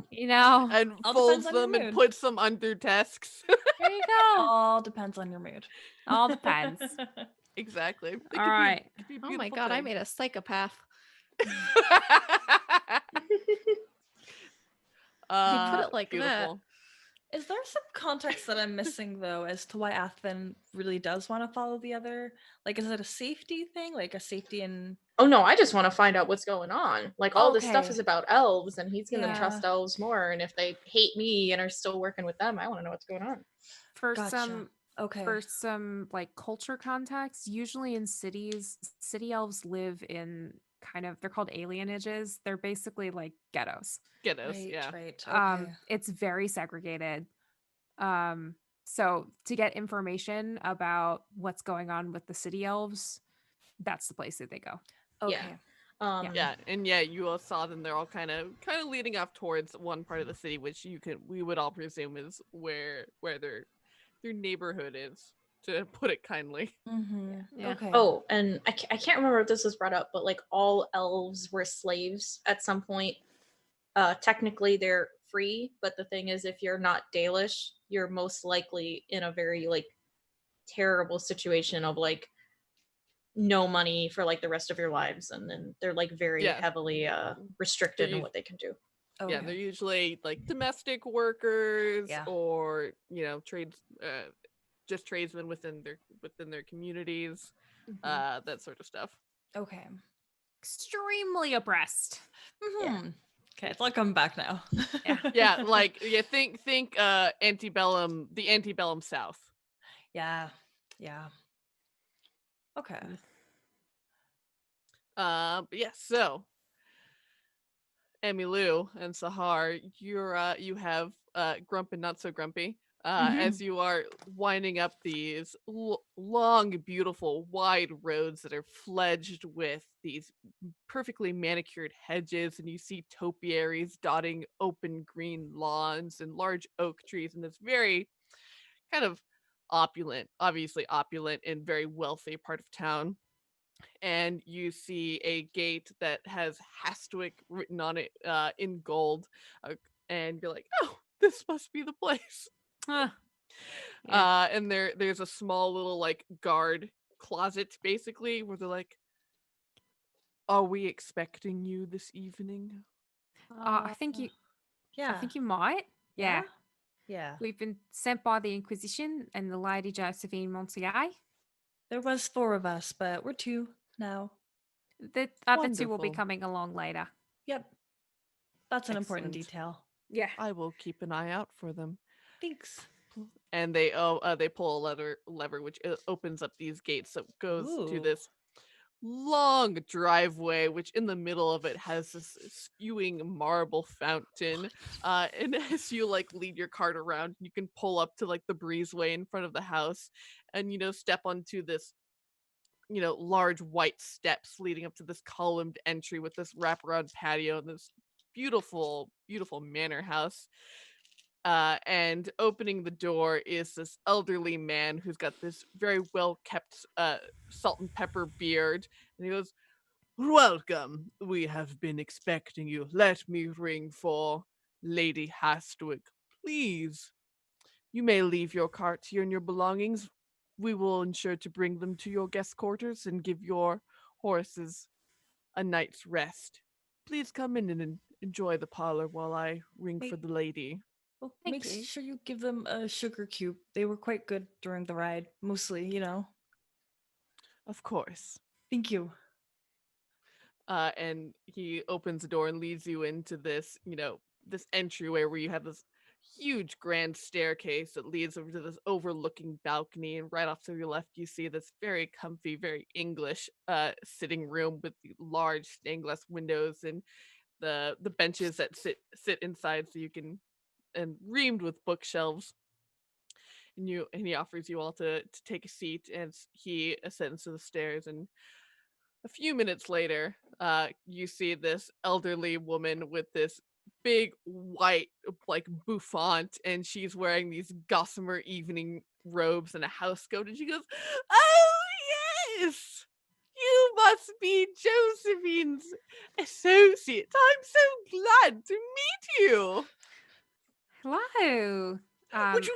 You know, And All folds depends on your them and mood. puts them under desks. there you go. All depends on your mood. All depends. Exactly. It All right. could be a Oh my beautiful god, I thing. made a psychopath. You put it like that. beautiful. Is there some context that I'm missing though as to why Athven really does want to follow the other? Like, is it a safety thing? Like a safety in? Oh no, I just want to find out what's going on. Like all this stuff Okay. is about elves, and he's gonna Yeah. trust elves more. And if they hate me and are still working with them, I want to know what's going on. For Gotcha. Okay. for some like culture context, usually in cities, city elves live in kind of, they're called alienages. They're basically like ghettos. Ghettos, Right. yeah. Right. Okay. It's very segregated. So to get information about what's going on with the city elves, that's the place that they go. Okay. Yeah, and yeah, you all saw them. They're all kind of leading off towards one part of the city, which we would all presume is where their neighborhood is, to put it kindly. Mm-hmm. Yeah. Okay. Oh, and I can't remember if this was brought up, but like all elves were slaves at some point. Technically, they're free, but the thing is, if you're not Dalish, you're most likely in a very like terrible situation of like no money for like the rest of your lives, and then they're like very Yeah. heavily restricted in They're what they can do. Okay. Yeah, they're usually like domestic workers, Yeah. or trades, just tradesmen within their communities, that sort of stuff. Okay. Extremely oppressed. Mm-hmm. Okay, it's like coming back now. Yeah, like think antebellum, the antebellum South. Yeah. Yeah. Okay. But yeah, so Emmylou and Saharr, you have Grump and Not So Grumpy as you are winding up these long, beautiful, wide roads that are fledged with these perfectly manicured hedges, and you see topiaries dotting open green lawns and large oak trees in this very kind of obviously opulent and very wealthy part of town. And you see a gate that has Hastwick written on it in gold, and you're like, oh, this must be the place. Yeah. And there's a small little like guard closet basically where they're like, are we expecting you this evening? I think you. Yeah. I think you might. Yeah. Yeah. We've been sent by the Inquisition and the Lady Josephine Montier. There was 4 of us, but we're 2 now. The other 2 will be Wonderful. coming along later. Yep. That's an important Excellent. detail. Yeah. I will keep an eye out for them. Thanks. And they pull a lever which opens up these gates that goes to Ooh. this long driveway, which in the middle of it has this spewing marble fountain. And as you like lead your cart around, you can pull up to like the breezeway in front of the house, and step onto this large white steps leading up to this columned entry with this wraparound patio and this beautiful, beautiful manor house. And opening the door is this elderly man who's got this very well kept salt and pepper beard. And he goes, welcome. We have been expecting you. Let me ring for Lady Hastwick, please. You may leave your cart here and your belongings. We will ensure to bring them to your guest quarters and give your horses a night's rest. Please come in and enjoy the parlor while I ring for the lady. Well, Thank make you. sure you give them a sugar cube. They were quite good during the ride, mostly, Of course. Thank you. And he opens the door and leads you into this, this entryway where you have this huge grand staircase that leads over to this overlooking balcony. And right off to your left, you see this very comfy, very English sitting room with the large stained glass windows and the benches that sit inside, so you can, and reamed with bookshelves. And he offers you all to take a seat, and he ascends to the stairs. And a few minutes later, you see this elderly woman with this big white like bouffant, and she's wearing these gossamer evening robes and a housecoat, and she goes, oh yes, you must be Josephine's associate. I'm so glad to meet you. Hello. Would you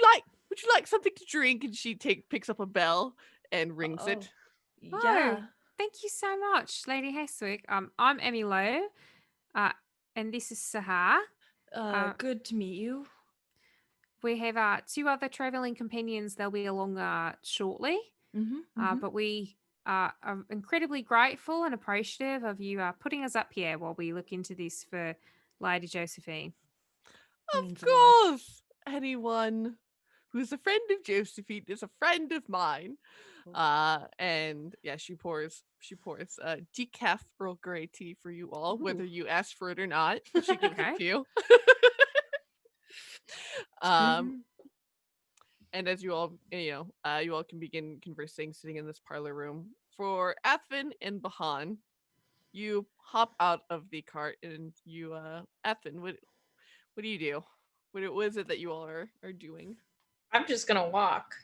like something to drink? And she picks up a bell and rings it. Yeah. Thank you so much, Lady Hastwick. I'm Emmylou, and this is Saharr. Good to meet you. We have 2 other traveling companions. They'll be along shortly. But we are incredibly grateful and appreciative of you putting us up here while we look into this for Lady Josephine. Of course, anyone who's a friend of Josephine is a friend of mine. And yeah, she pours decaf Earl Grey tea for you all, whether you ask for it or not. She gives it to you. And as you all you all can begin conversing sitting in this parlor room. For Athven and Bahan, you hop out of the cart and you Athven, what do you do? What is it that you all are doing? I'm just gonna walk.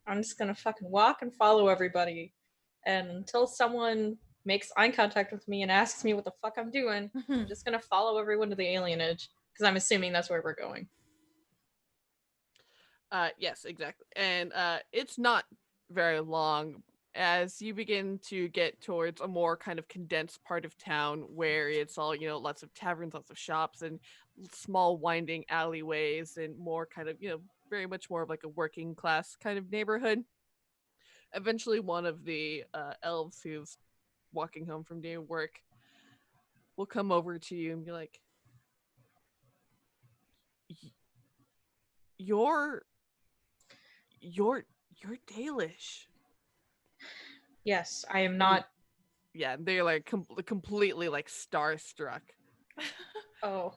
I'm just gonna fucking walk and follow everybody. And until someone makes eye contact with me and asks me what the fuck I'm doing, I'm just gonna follow everyone to the alienage. Because I'm assuming that's where we're going. Yes, exactly. And it's not very long as you begin to get towards a more kind of condensed part of town where it's all, lots of taverns, lots of shops, and small winding alleyways, and more kind of, very much more of like a working class kind of neighborhood. Eventually, one of the elves who's walking home from doing work will come over to you and be like, You're Dalish. Yes, I am not. Yeah, they're like completely like starstruck. Oh.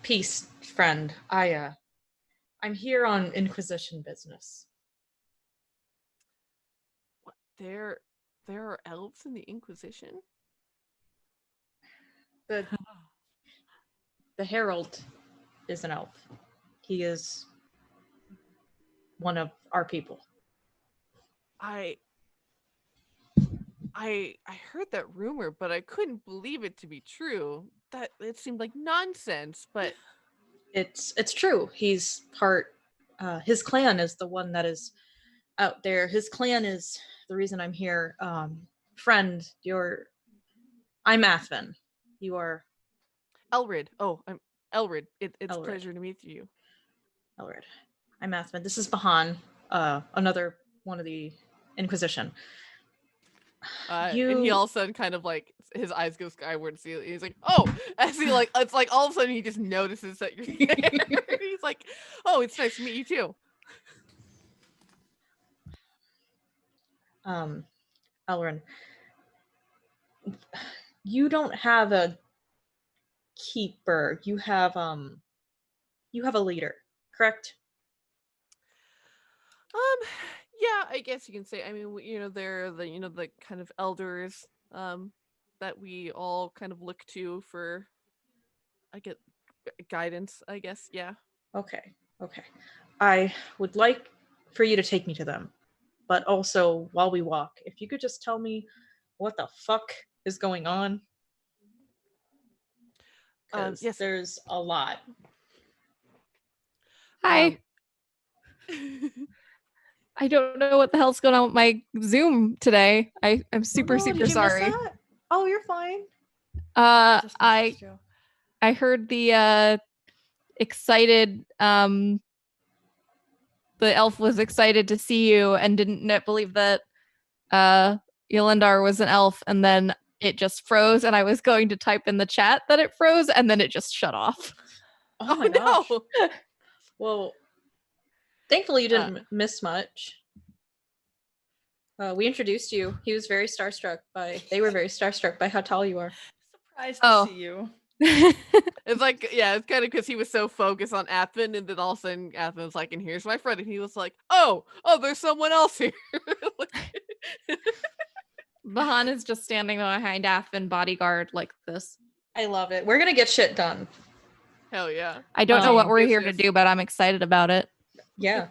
Peace, friend. I'm here on Inquisition business. What, there are elves in the Inquisition? The Herald is an elf. He is one of our people. I heard that rumor, but I couldn't believe it to be true. That it seemed like nonsense, but It's true. He's part. His clan is the one that is out there. His clan is the reason I'm here. Friend, I'm Athven. You are Elrid. Oh, I'm Elrid. It's a Elrid. pleasure to meet you. Elrid. I'm Athven. This is Bahan, another one of the Inquisition. And he all of a sudden kind of like his eyes go skyward. See, he's like, "Oh!" As he like, it's like all of a sudden he just notices that you're there. He's like, "Oh, it's nice to meet you too." Elrin, you don't have a keeper. You have a leader, correct? Yeah, I guess you can say. I mean, they're the kind of elders that we all kind of look to for, I get guidance, I guess. Yeah. Okay. I would like for you to take me to them, but also while we walk, if you could just tell me what the fuck is going on, because Yes. there's a lot. Hi. I don't know what the hell's going on with my Zoom today. I'm super sorry. Oh, you're fine. I heard the excited the elf was excited to see you and didn't believe that Ylyndar was an elf, and then it just froze, and I was going to type in the chat that it froze, and then it just shut off. Oh my gosh. No. Well, thankfully you didn't miss much. We introduced you. They were very starstruck by how tall you are. Surprised to see you. It's like, yeah, it's kind of because he was so focused on Athven, and then all of a sudden Athven's like, "And here's my friend," and he was like, oh, there's someone else here. Bahan is just standing behind Athven, bodyguard like this. I love it. We're gonna get shit done. Hell yeah. I don't know what we're here to do, but I'm excited about it. Yeah.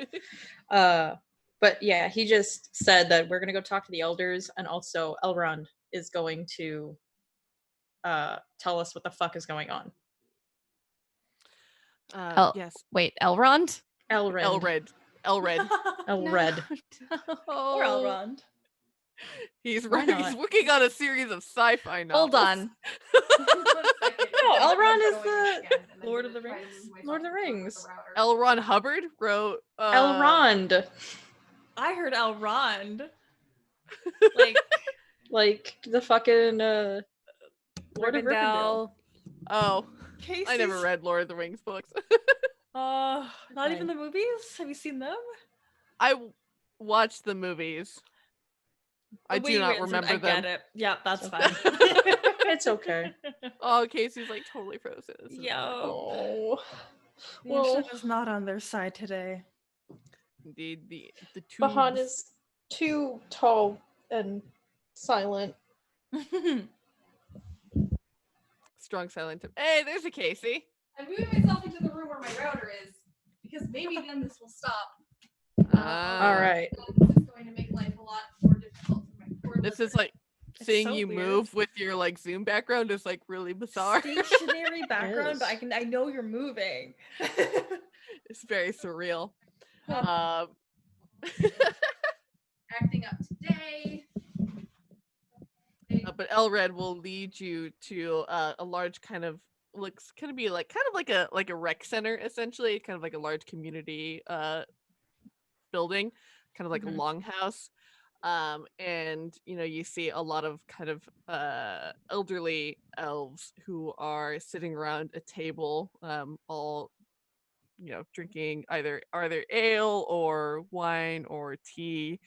But yeah, he just said that we're gonna go talk to the elders, and also Elrond is going to tell us what the fuck is going on. Yes. Wait, Elrond? Elred. Elred. Or Elrond. He's working on a series of sci-fi novels. Hold on. No, Elrond is the Lord of the Rings. L. Ron Hubbard wrote Elrond. I heard Elrond. Like the fucking Lord of Rivendell. Oh, Casey's... I never read Lord of the Rings books. Not even the movies? Have you seen them? I watched the movies. I do not remember them. I get it. Yeah, that's fine. It's okay. Oh, Casey's like totally frozen. Yo. Well, is not on their side today. Indeed, the two. Bahan is too tall and silent. Strong silent. Hey, there's a Casey. I'm moving myself into the room where my router is because maybe then this will stop. All right. This is going to make life a lot more difficult for my poor This is like seeing so you weird. Move with your like Zoom background is like really bizarre. Stationary background, but I know you're moving. It's very surreal. Acting up today. But Elred will lead you to a large kind of be like a rec center, essentially, kind of like a large community building, kind of like a longhouse. And you see a lot of kind of elderly elves who are sitting around a table, all drinking either ale or wine or tea,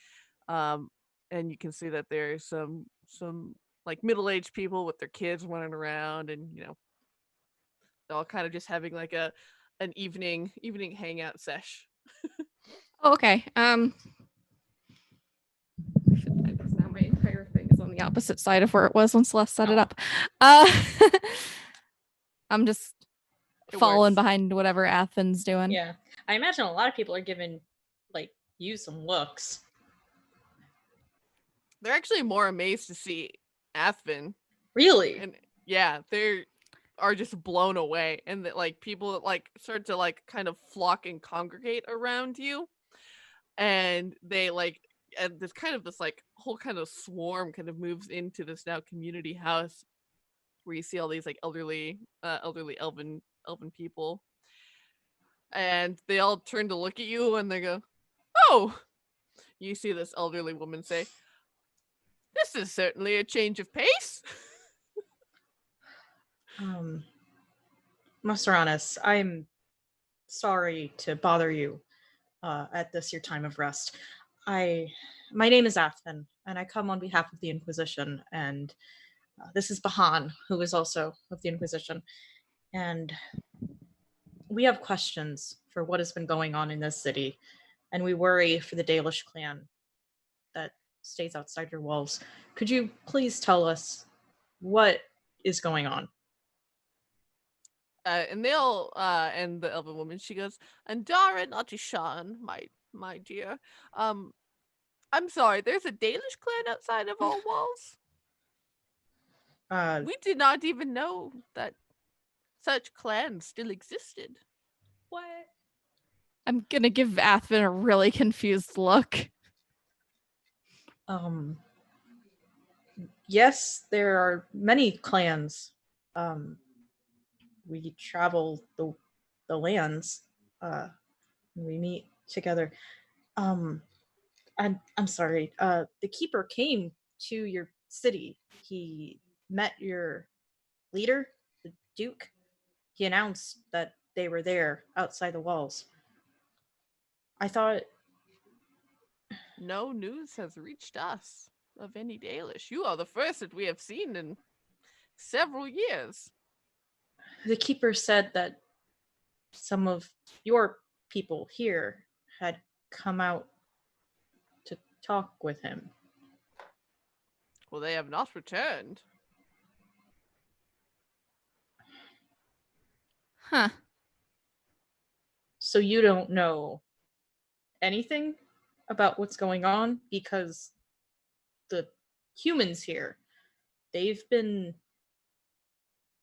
and you can see that there's some like middle-aged people with their kids running around, and all kind of just having like an evening hangout sesh. Oh, okay. Now my entire thing is on the opposite side of where it was when Celeste set it up. I'm just following behind whatever Athven's doing. Yeah. I imagine a lot of people are giving like you some looks. They're actually more amazed to see Athven. Really? And yeah, they are just blown away, and that like people like start to like kind of flock and congregate around you, and they like, and there's kind of this like whole kind of swarm kind of moves into this now community house where you see all these like elderly elven people, and they all turn to look at you and they go, "Oh!" You see this elderly woman say, "This is certainly a change of pace." Master Honest, I'm sorry to bother you at this your time of rest. My name is Athven, and I come on behalf of the Inquisition, and this is Bahan, who is also of the Inquisition, and we have questions for what has been going on in this city, and we worry for the Dalish clan that stays outside your walls. Could you please tell us what is going on? And they'll and the elven woman, she goes, "Andara Natishan, my dear. I'm sorry, there's a Dalish clan outside of our walls? We did not even know that such clans still existed." What? I'm gonna give Athven a really confused look. Yes, there are many clans. We travel the lands. We meet together. I'm sorry. The keeper came to your city. He met your leader, the Duke. He announced that they were there outside the walls. I thought No news has reached us of any Dalish. You are the first that we have seen in several years. the keeper said that some of your people here had come out to talk with him. Well, they have not returned. Huh. So you don't know anything about what's going on? Because the humans here, they've been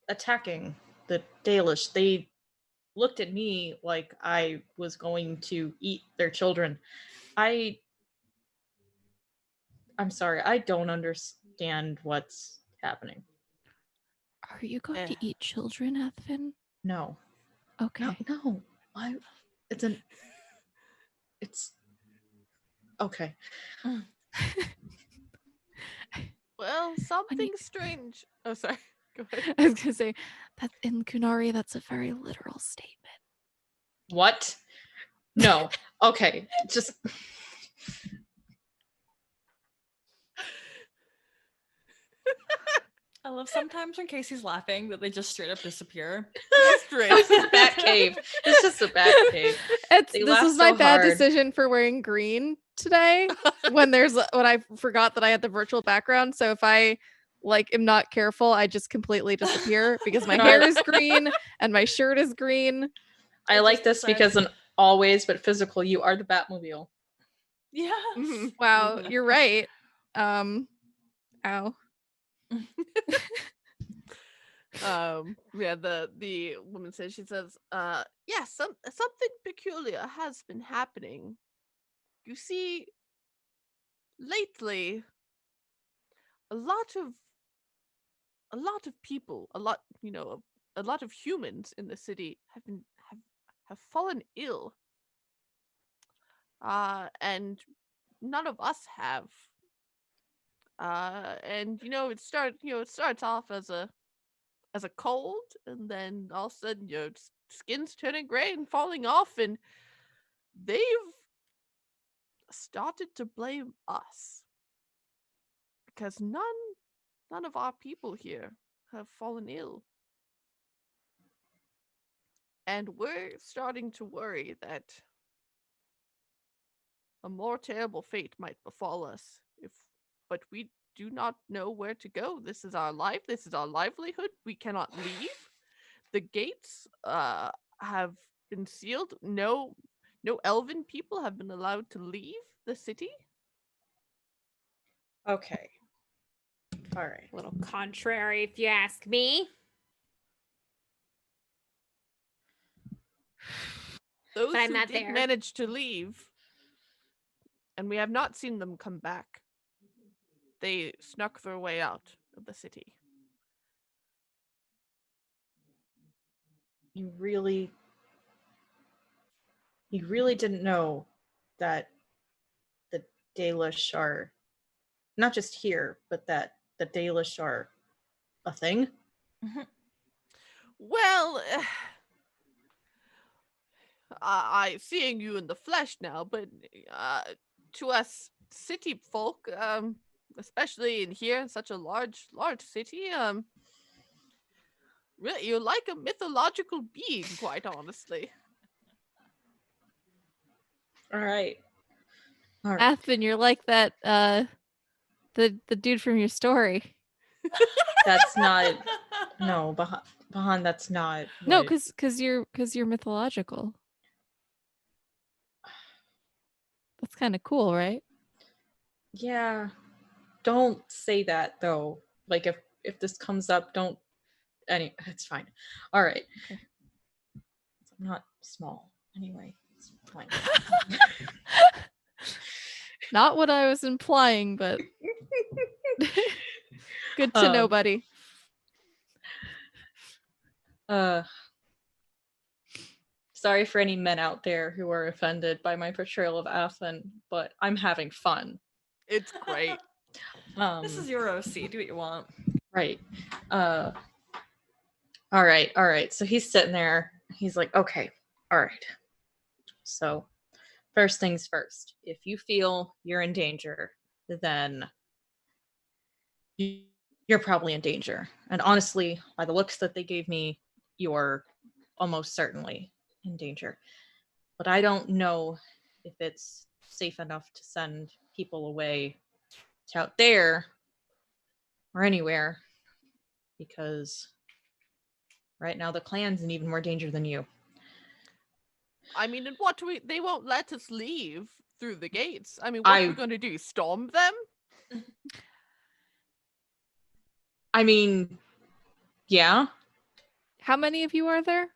attacking the Dalish. They looked at me like I was going to eat their children. I'm sorry, I don't understand what's happening. Are you going to eat children, Athven? No. Okay. No. Why? It's okay. Well, something strange. Oh, sorry. Go ahead. I was gonna say that in Kunari, that's a very literal statement. What? No. Okay. Just I love sometimes when Casey's laughing that they just straight up disappear. This is a bat cave. It's just a bat cave. This was my bad decision for wearing green today. when I forgot that I had the virtual background. So if I am not careful, I just completely disappear because my hair is green and my shirt is green. I like this because in all ways but physical, you are the Batmobile. Yeah. Mm-hmm. Wow, you're right. Ow. Yeah, the woman says, she says, yeah, something peculiar has been happening. You see, lately, a lot of people, a lot of humans in the city have fallen ill. And none of us have. And it starts off as a cold, and then all of a sudden your skin's turning gray and falling off, and they've started to blame us because none of our people here have fallen ill. And we're starting to worry that a more terrible fate might befall us but we do not know where to go. This is our life. This is our livelihood. We cannot leave. The gates have been sealed. No elven people have been allowed to leave the city. Okay. All right. A little contrary, if you ask me. Those But I'm who not did there. manage to leave, and we have not seen them come back. They snuck their way out of the city. You really didn't know that the Dalish are not just here, but that the Dalish are a thing? Well, I seeing you in the flesh now, but to us city folk, especially in here in such a large city, really, you're like a mythological being, quite honestly. All right. Athven, you're like that the dude from your story. That's not no, Bahan, that's not No, what... cause you're mythological. That's kind of cool, right? Yeah. Don't say that though. Like if this comes up, don't it's fine. All right. Okay. I'm not small anyway. It's fine. Not what I was implying, but good to know, buddy. Sorry for any men out there who are offended by my portrayal of Athven, but I'm having fun. It's great. This is your OC. Do what you want. Right. All right. So he's sitting there. He's like, okay, all right. So first things first, if you feel you're in danger, then you're probably in danger. And honestly, by the looks that they gave me, you're almost certainly in danger. But I don't know if it's safe enough to send people away to out there or anywhere, because right now the clan's in even more danger than you. I mean, and they won't let us leave through the gates. I mean, what are we going to do? Storm them? I mean, yeah. How many of you are there?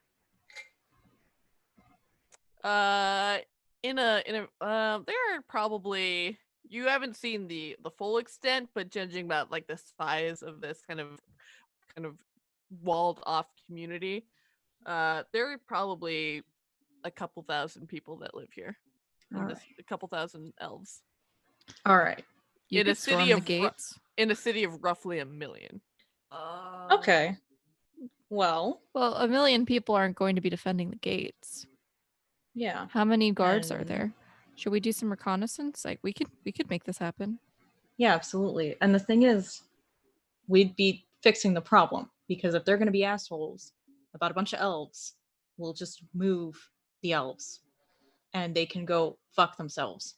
There are probably, you haven't seen the full extent, but judging about like the size of this kind of walled off community, there are probably a couple thousand people that live here. A couple thousand elves. All right. You in a could storm city the of gates. In a city of roughly 1 million. Okay. Well, 1 million people aren't going to be defending the gates. Yeah. How many guards are there? Should we do some reconnaissance? Like we could make this happen. Yeah, absolutely. And the thing is, we'd be fixing the problem, because if they're going to be assholes about a bunch of elves, we'll just move the elves and they can go fuck themselves.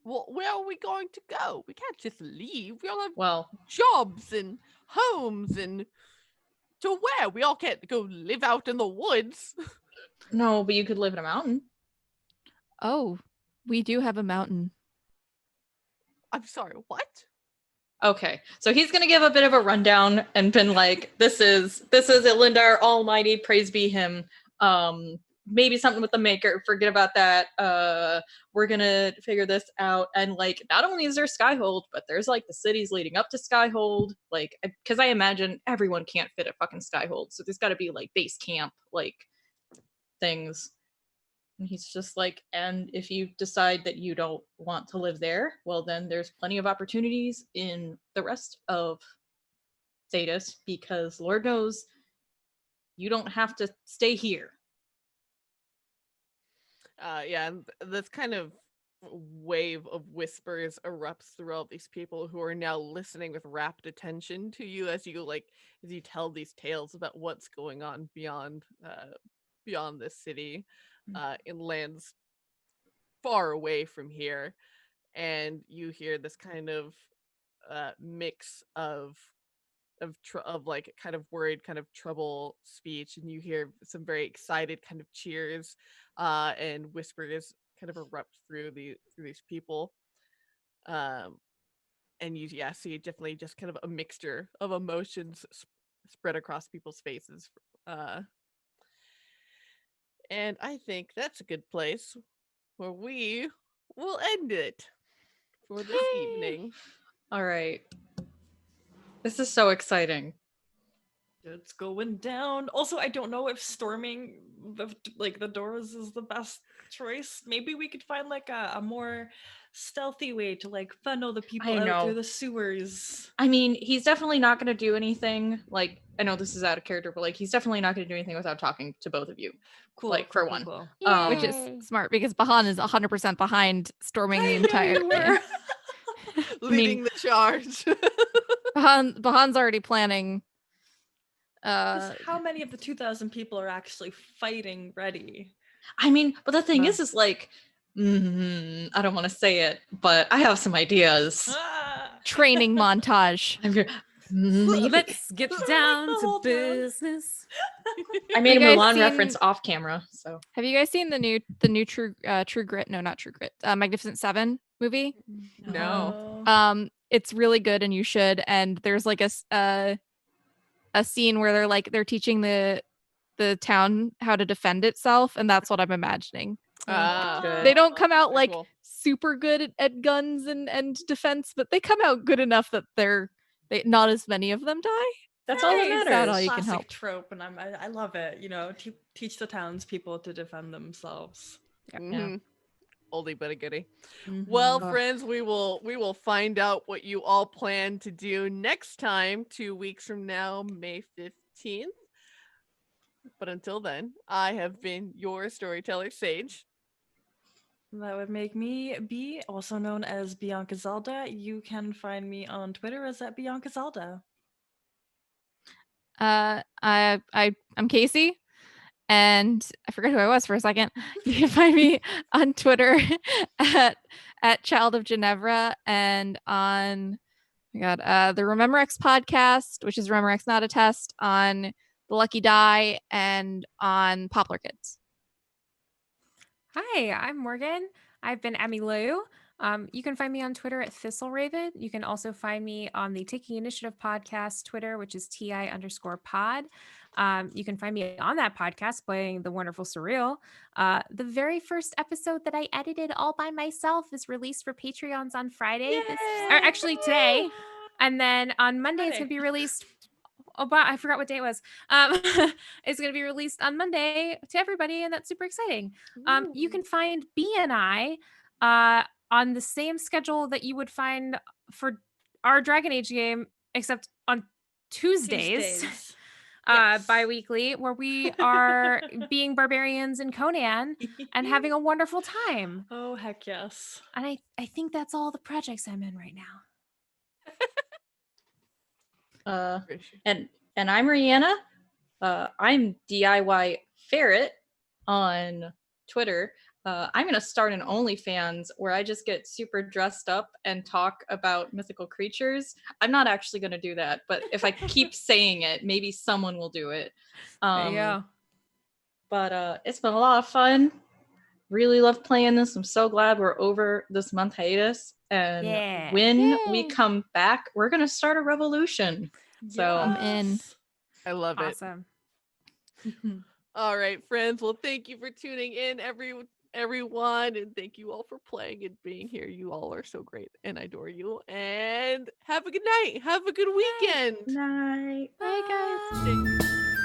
Well, where are we going to go? We can't just leave. We all have Well, jobs and homes, and to where? We all can't go live out in the woods. no, but you could live in a mountain. Oh, we do have a mountain. I'm sorry, what? Okay, so he's gonna give a bit of a rundown and been like, this is Ylyndar Almighty, praise be him. Maybe something with the maker, forget about that. We're gonna figure this out. And like, not only is there Skyhold, but there's like the cities leading up to Skyhold, like, because I imagine everyone can't fit at fucking Skyhold, so there's got to be like base camp like things. And he's just like, and if you decide that you don't want to live there, well, then there's plenty of opportunities in the rest of Thedas, because Lord knows you don't have to stay here. Yeah, and that's kind of wave of whispers erupts throughout these people who are now listening with rapt attention to you as you tell these tales about what's going on beyond this city, in lands far away from here. And you hear this kind of mix of like kind of worried, kind of trouble speech, and you hear some very excited kind of cheers and whispers kind of erupt through these people. And you see definitely just kind of a mixture of emotions spread across people's faces. And I think that's a good place where we will end it for this evening. All right. This is so exciting. It's going down. Also, I don't know if storming the doors is the best choice. Maybe we could find like a more stealthy way to like funnel the people out through the sewers. I mean, he's definitely not going to do anything. Like, I know this is out of character, but like, he's definitely not going to do anything without talking to both of you. Cool. Like, for one. Cool. Which is smart because Bahan is 100% behind storming the entire thing. Leading the charge. Bahan's already planning. How many of the 2,000 people are actually fighting ready? I mean, but the thing is like, I don't want to say it, but I have some ideas. Training montage. Let's get down to business. I made a Mulan reference off camera. So, have you guys seen the new True Grit? No, not True Grit. Magnificent Seven movie? No. It's really good, and you should. And there's like a scene where they're teaching the town how to defend itself, and that's what I'm imagining. They don't come out like super good at guns and defense, but they come out good enough that they not as many of them die. That's all that matters. That's all you Classic can help. trope, and I love it. You know, teach the townspeople to defend themselves. Yeah. Oldie but a goodie. Well, friends, we will find out what you all plan to do next time, 2 weeks from now, May 15th. But until then, I have been your storyteller, Sage. That would make me be also known as Bianca Zelda. You can find me on Twitter as @Bianca Zelda. I'm Casey, and I forgot who I was for a second. You can find me on Twitter at Child of Ginevra, and on the Remember X podcast, which is Remember X Not a Test, on The Lucky Die, and on Poplar Kids. Hi, I'm Morgan. I've been Emmylou. You can find me on Twitter at ThistleRaven. You can also find me on the Taking Initiative podcast Twitter, which is TI_pod. You can find me on that podcast playing The Wonderful Surreal. The very first episode that I edited all by myself is released for Patreons on Friday. Or actually today. And then on Monday, it's going to be released. Oh, I forgot what day it was. It's going to be released on Monday to everybody, and that's super exciting. You can find B and I on the same schedule that you would find for our Dragon Age game, except on Tuesdays. Bi-weekly, where we are being barbarians in Conan and having a wonderful time. Oh, heck yes. And I think that's all the projects I'm in right now. And I'm Riana. I'm DIY Ferret on Twitter. I'm gonna start an OnlyFans where I just get super dressed up and talk about mythical creatures. I'm not actually gonna do that, but if I keep saying it, maybe someone will do it. There you go. But it's been a lot of fun. Really love playing this. I'm so glad we're over this month hiatus. And when we come back, we're gonna start a revolution. So I'm in. I love it. Awesome. All right, friends. Well, thank you for tuning in, everyone, and thank you all for playing and being here. You all are so great, and I adore you. And have a good night. Have a good weekend. Night. Bye, guys.